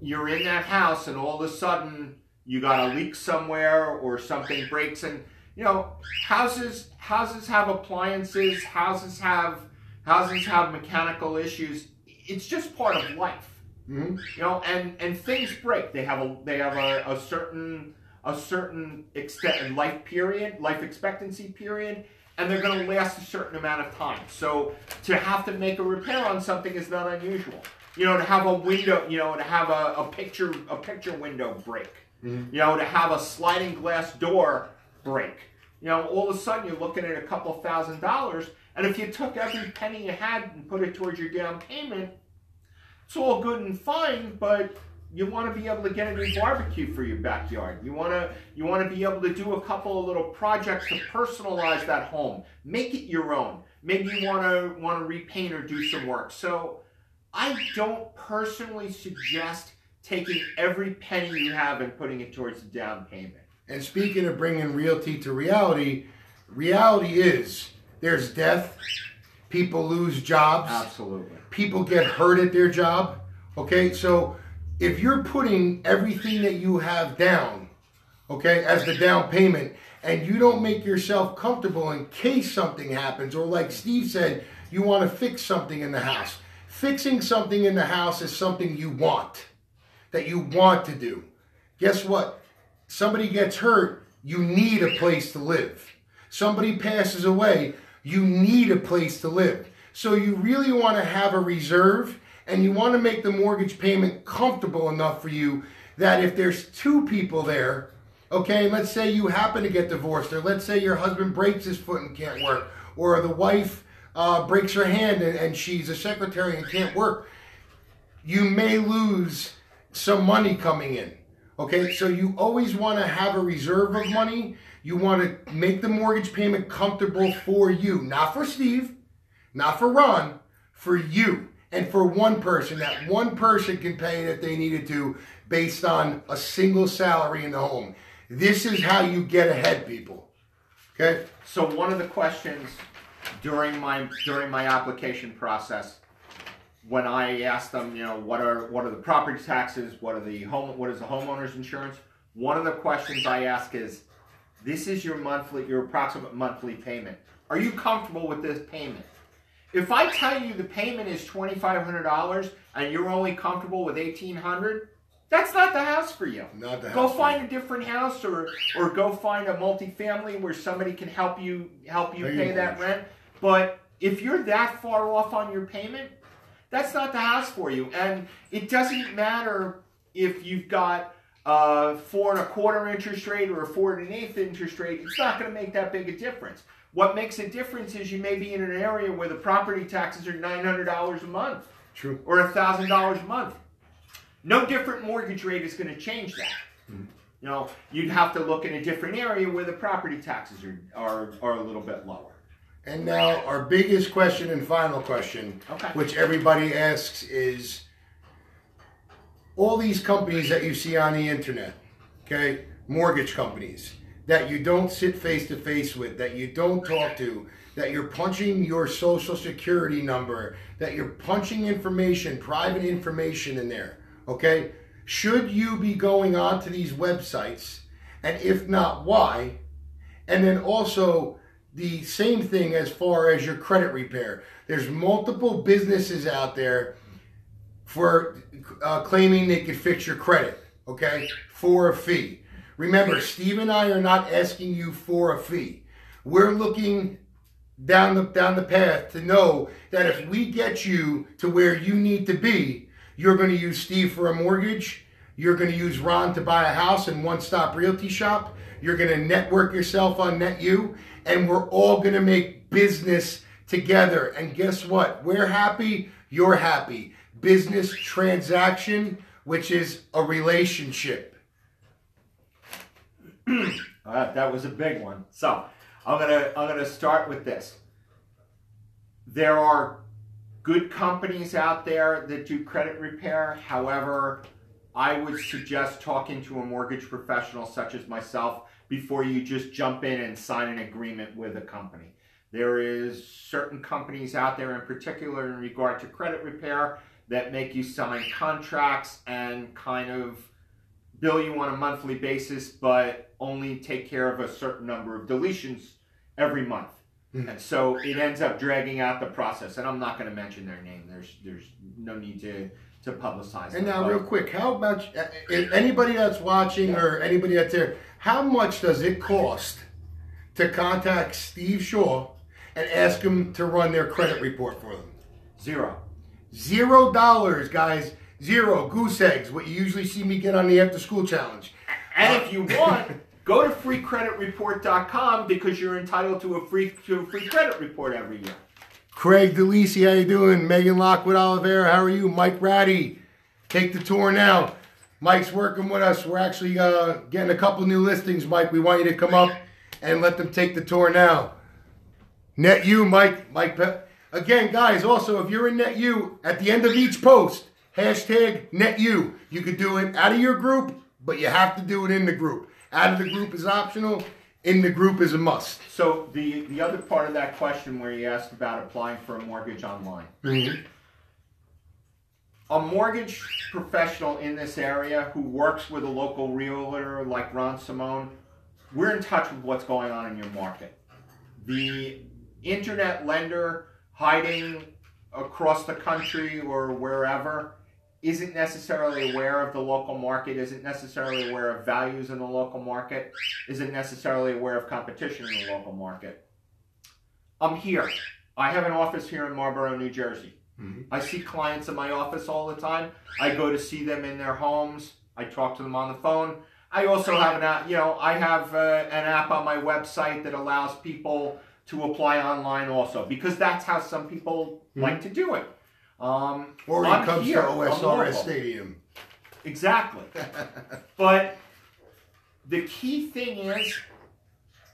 you're in that house and all of a sudden you got a leak somewhere or something breaks, and you know, houses have appliances, houses have mechanical issues. It's just part of life. Mm-hmm. You know, and things break. They have a certain extent life expectancy period, and they're going to last a certain amount of time. So to have to make a repair on something is not unusual. You know, to have a window, you know, to have a picture window break. Mm-hmm. You know, to have a sliding glass door break. You know, all of a sudden you're looking at a couple $1,000, and if you took every penny you had and put it towards your down payment, it's all good and fine, but you want to be able to get a new barbecue for your backyard. You want to be able to do a couple of little projects to personalize that home, make it your own. Maybe you want to repaint or do some work. So I don't personally suggest taking every penny you have and putting it towards the down payment. And speaking of bringing realty to reality, reality is there's death, people lose jobs. Absolutely. People get hurt at their job. Okay, so if you're putting everything that you have down, okay, as the down payment, and you don't make yourself comfortable in case something happens, or like Steve said, you want to fix something in the house. Fixing something in the house is something you want, that you want to do. Guess what? Somebody gets hurt, you need a place to live. Somebody passes away, you need a place to live. So you really want to have a reserve, and you want to make the mortgage payment comfortable enough for you that if there's two people there, okay, let's say you happen to get divorced, or let's say your husband breaks his foot and can't work, or the wife breaks her hand and she's a secretary and can't work, you may lose some money coming in. Okay, so you always want to have a reserve of money. You want to make the mortgage payment comfortable for you, not for Steve, not for Ron, for you. And for one person, that one person can pay it if they needed to based on a single salary in the home. This is how you get ahead, people. Okay? So one of the questions during my application process, when I asked them, you know, what are the property taxes, what is the homeowner's insurance? One of the questions I ask is, this is your approximate monthly payment. Are you comfortable with this payment? If I tell you the payment is $2,500 and you're only comfortable with $1,800, that's not the house for you. Not the house. Go find a different house, or go find a multifamily where somebody can help you pay that rent. But if you're that far off on your payment, that's not the house for you. And it doesn't matter if you've got 4.25% interest rate or a 4 1/8 interest rate. It's not going to make that big a difference. What makes a difference is you may be in an area where the property taxes are $900 a month. True. Or $1,000 a month. No different mortgage rate is going to change that. Mm-hmm. You know, you'd have to look in a different area where the property taxes are a little bit lower. And now our biggest question and final question, which everybody asks, is all these companies that you see on the internet, okay, mortgage companies, that you don't sit face to face with, that you don't talk to, that you're punching your social security number, that you're punching information, private information in there, okay? Should you be going on to these websites? And if not, why? And then also the same thing as far as your credit repair. There's multiple businesses out there for claiming they could fix your credit, okay, for a fee. Remember, Steve and I are not asking you for a fee. We're looking down the path to know that if we get you to where you need to be, you're going to use Steve for a mortgage, you're going to use Ron to buy a house in One Stop Realty Shop, you're going to network yourself on NetU, and we're all going to make business together. And guess what? We're happy, you're happy. Business transaction, which is a relationship. That was a big one. So I'm gonna start with this. There are good companies out there that do credit repair. However, I would suggest talking to a mortgage professional such as myself before you just jump in and sign an agreement with a company. There is certain companies out there, in particular in regard to credit repair, that make you sign contracts and kind of bill you on a monthly basis, but only take care of a certain number of deletions every month. And so it ends up dragging out the process. And I'm not going to mention their name. There's no need to publicize. And now, real quick, how much, anybody that's watching or anybody that's there, how much does it cost to contact Steve Shaw and ask him to run their credit report for them? $0. $0, guys. Zero. Goose eggs, what you usually see me get on the After School Challenge. And if you want, go to freecreditreport.com because you're entitled to a free credit report every year. Craig DeLisi, how you doing? Megan Lockwood Oliveira, how are you? Mike Ratty, take the tour now. Mike's working with us. We're actually getting a couple new listings, Mike. We want you to come up and let them take the tour now. NetU, Mike. Again, guys, also, if you're in NetU, at the end of each post, hashtag NetU. You could do it out of your group, but you have to do it in the group. Out of the group is optional. In the group is a must. So the other part of that question where you asked about applying for a mortgage online. Mm-hmm. A mortgage professional in this area who works with a local realtor like Ron Simone, we're in touch with what's going on in your market. The internet lender hiding across the country or wherever isn't necessarily aware of the local market, isn't necessarily aware of values in the local market, isn't necessarily aware of competition in the local market. I'm here. I have an office here in Marlborough, New Jersey. Mm-hmm. I see clients in my office all the time. I go to see them in their homes. I talk to them on the phone. I also have an app, I have an app on my website that allows people to apply online also, because that's how some people like to do it. Or he comes to O.S.R.S. Stadium. Exactly. But the key thing is,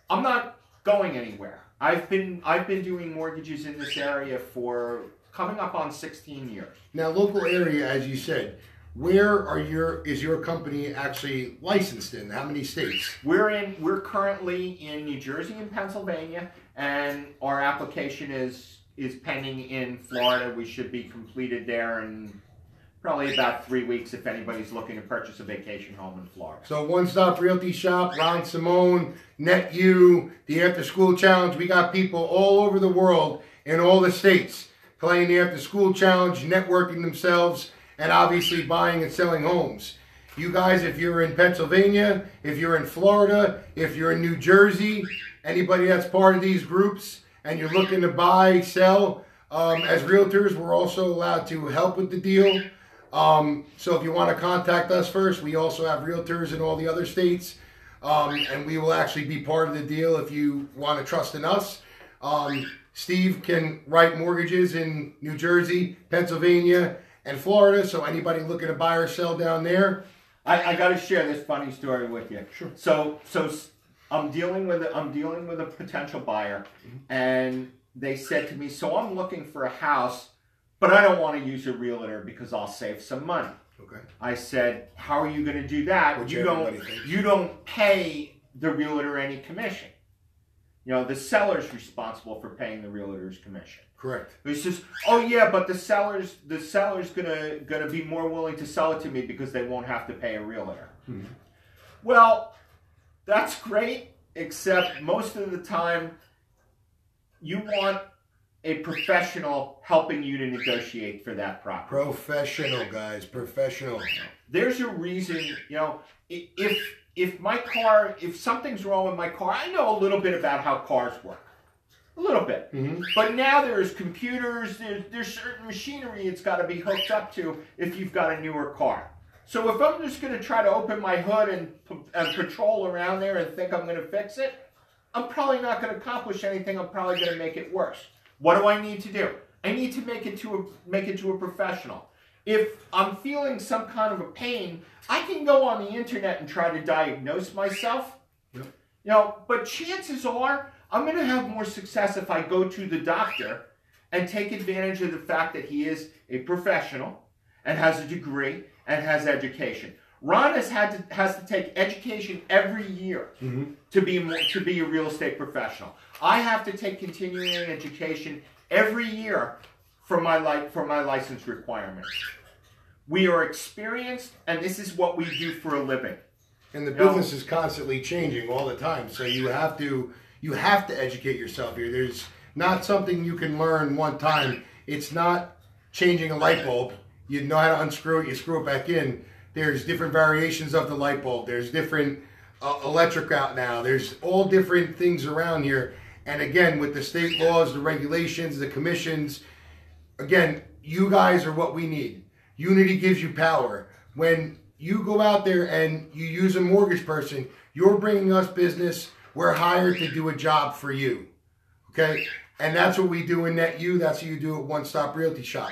I'm not going anywhere. I've been doing mortgages in this area for coming up on 16 years. Now, local area, as you said, where is your company actually licensed in? How many states? We're currently in New Jersey and Pennsylvania, and our application is pending in Florida. We should be completed there in probably about 3 weeks if anybody's looking to purchase a vacation home in Florida. So One Stop Realty Shop, Ron Simone, NetU, the After School Challenge. We got people all over the world in all the states playing the After School Challenge, networking themselves, and obviously buying and selling homes. You guys, if you're in Pennsylvania, if you're in Florida, if you're in New Jersey, anybody that's part of these groups and you're looking to buy, sell, as realtors, we're also allowed to help with the deal. So if you want to contact us first, we also have realtors in all the other states. And we will actually be part of the deal if you want to trust in us. Steve can write mortgages in New Jersey, Pennsylvania, and Florida. So anybody looking to buy or sell down there. I got to share this funny story with you. Sure. So I'm dealing with a potential buyer, and they said to me, so I'm looking for a house, but I don't want to use a realtor because I'll save some money. Okay. I said, how are you going to do that? Which you don't pay the realtor any commission. You know, the seller's responsible for paying the realtor's commission. Correct. He says, oh yeah, but the seller's gonna be more willing to sell it to me because they won't have to pay a realtor. Mm-hmm. Well, that's great, except most of the time you want a professional helping you to negotiate for that property. Professional, guys, professional. There's a reason, you know, if something's wrong with my car, I know a little bit about how cars work. A little bit. Mm-hmm. But now there's computers, there's certain machinery it's got to be hooked up to if you've got a newer car. So if I'm just going to try to open my hood and patrol around there and think I'm going to fix it, I'm probably not going to accomplish anything. I'm probably going to make it worse. What do I need to do? I need to make it to a professional. If I'm feeling some kind of a pain, I can go on the internet and try to diagnose myself. Yep. You know, but chances are I'm going to have more success if I go to the doctor and take advantage of the fact that he is a professional and has a degree and has education. Ron has to take education every year to be a real estate professional. I have to take continuing education every year for my license requirements. We are experienced, and this is what we do for a living. And the business is constantly changing all the time, so you have to educate yourself here. There's not something you can learn one time. It's not changing a light bulb. You know how to unscrew it, you screw it back in. There's different variations of the light bulb. There's different electric out now. There's all different things around here. And again, with the state laws, the regulations, the commissions, again, you guys are what we need. Unity gives you power. When you go out there and you use a mortgage person, you're bringing us business. We're hired to do a job for you, okay? And that's what we do in NetU. That's what you do at One Stop Realty Shop.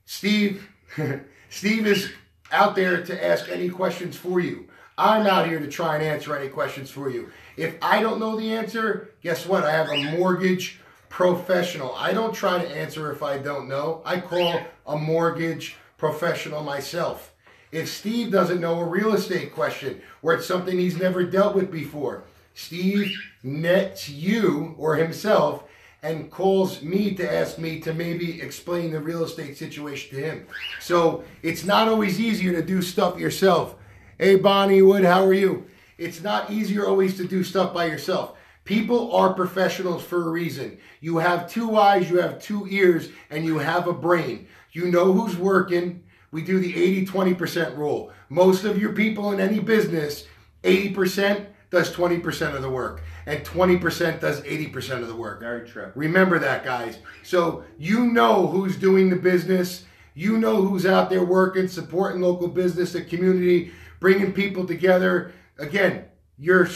Steve is out there to ask any questions for you. I'm out here to try and answer any questions for you. If I don't know the answer, guess what? I have a mortgage professional. I don't try to answer if I don't know. I call a mortgage professional myself. If Steve doesn't know a real estate question or it's something he's never dealt with before, Steve nets you or himself and calls me to ask me to maybe explain the real estate situation to him. So it's not always easier to do stuff yourself. Hey, Bonnie Wood, how are you? It's not easier always to do stuff by yourself. People are professionals for a reason. You have two eyes, you have two ears, and you have a brain. You know who's working. We do the 80-20% rule. Most of your people in any business, 80% does 20% of the work, and 20% does 80% of the work. Very true. Remember that, guys. So you know who's doing the business. You know who's out there working, supporting local business, the community, bringing people together. Again, you're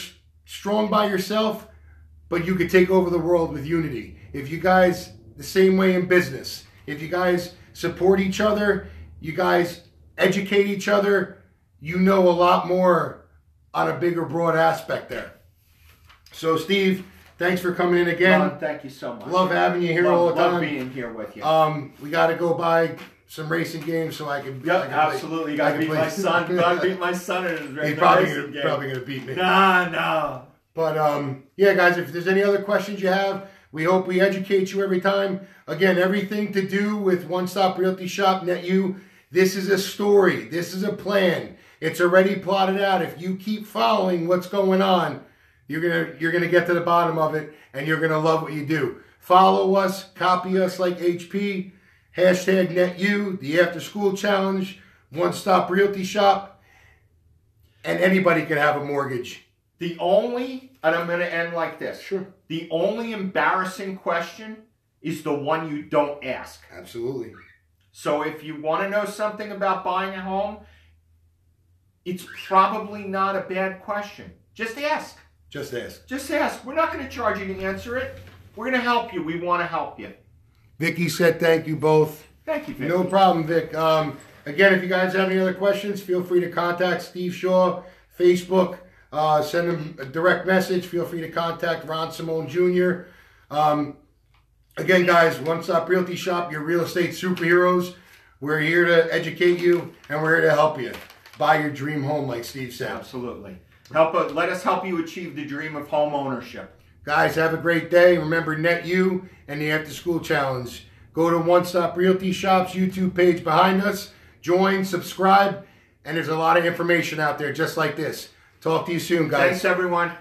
strong by yourself, but you could take over the world with unity. If you guys, the same way in business, if you guys support each other, you guys educate each other, you know a lot more on a bigger, broad aspect there. So, Steve, thanks for coming in again. Ron, thank you so much. Love having you here all the time. Love being here with you. We got to go buy some racing games so I can. Yep, absolutely. Got to beat my son. Got to beat my son in his He's probably going to beat me. No. But yeah, guys, if there's any other questions you have, we hope we educate you every time. Again, everything to do with One Stop Realty Shop, NetU. This is a story. This is a plan. It's already plotted out. If you keep following what's going on, you're gonna get to the bottom of it, and you're gonna love what you do. Follow us, copy us like HP, #NetU, the After School Challenge, One Stop Realty Shop. and anybody can have a mortgage. And I'm going to end like this. Sure. The only embarrassing question is the one you don't ask. Absolutely. So if you want to know something about buying a home, it's probably not a bad question. Just ask. Just ask. Just ask. We're not going to charge you to answer it. We're going to help you. We want to help you. Vicky said thank you both. Thank you, Vicky. No problem, Vic. Again, if you guys have any other questions, feel free to contact Steve Shaw, Facebook. Send him a direct message. Feel free to contact Ron Simone Jr. Again, guys, One Stop Realty Shop, your real estate superheroes. We're here to educate you, and we're here to help you buy your dream home, like Steve said. Absolutely. Let us help you achieve the dream of home ownership. Guys, have a great day. Remember NetU and the After School Challenge. Go to One Stop Realty Shop's YouTube page behind us. Join, subscribe, and there's a lot of information out there just like this. Talk to you soon, guys. Thanks, everyone.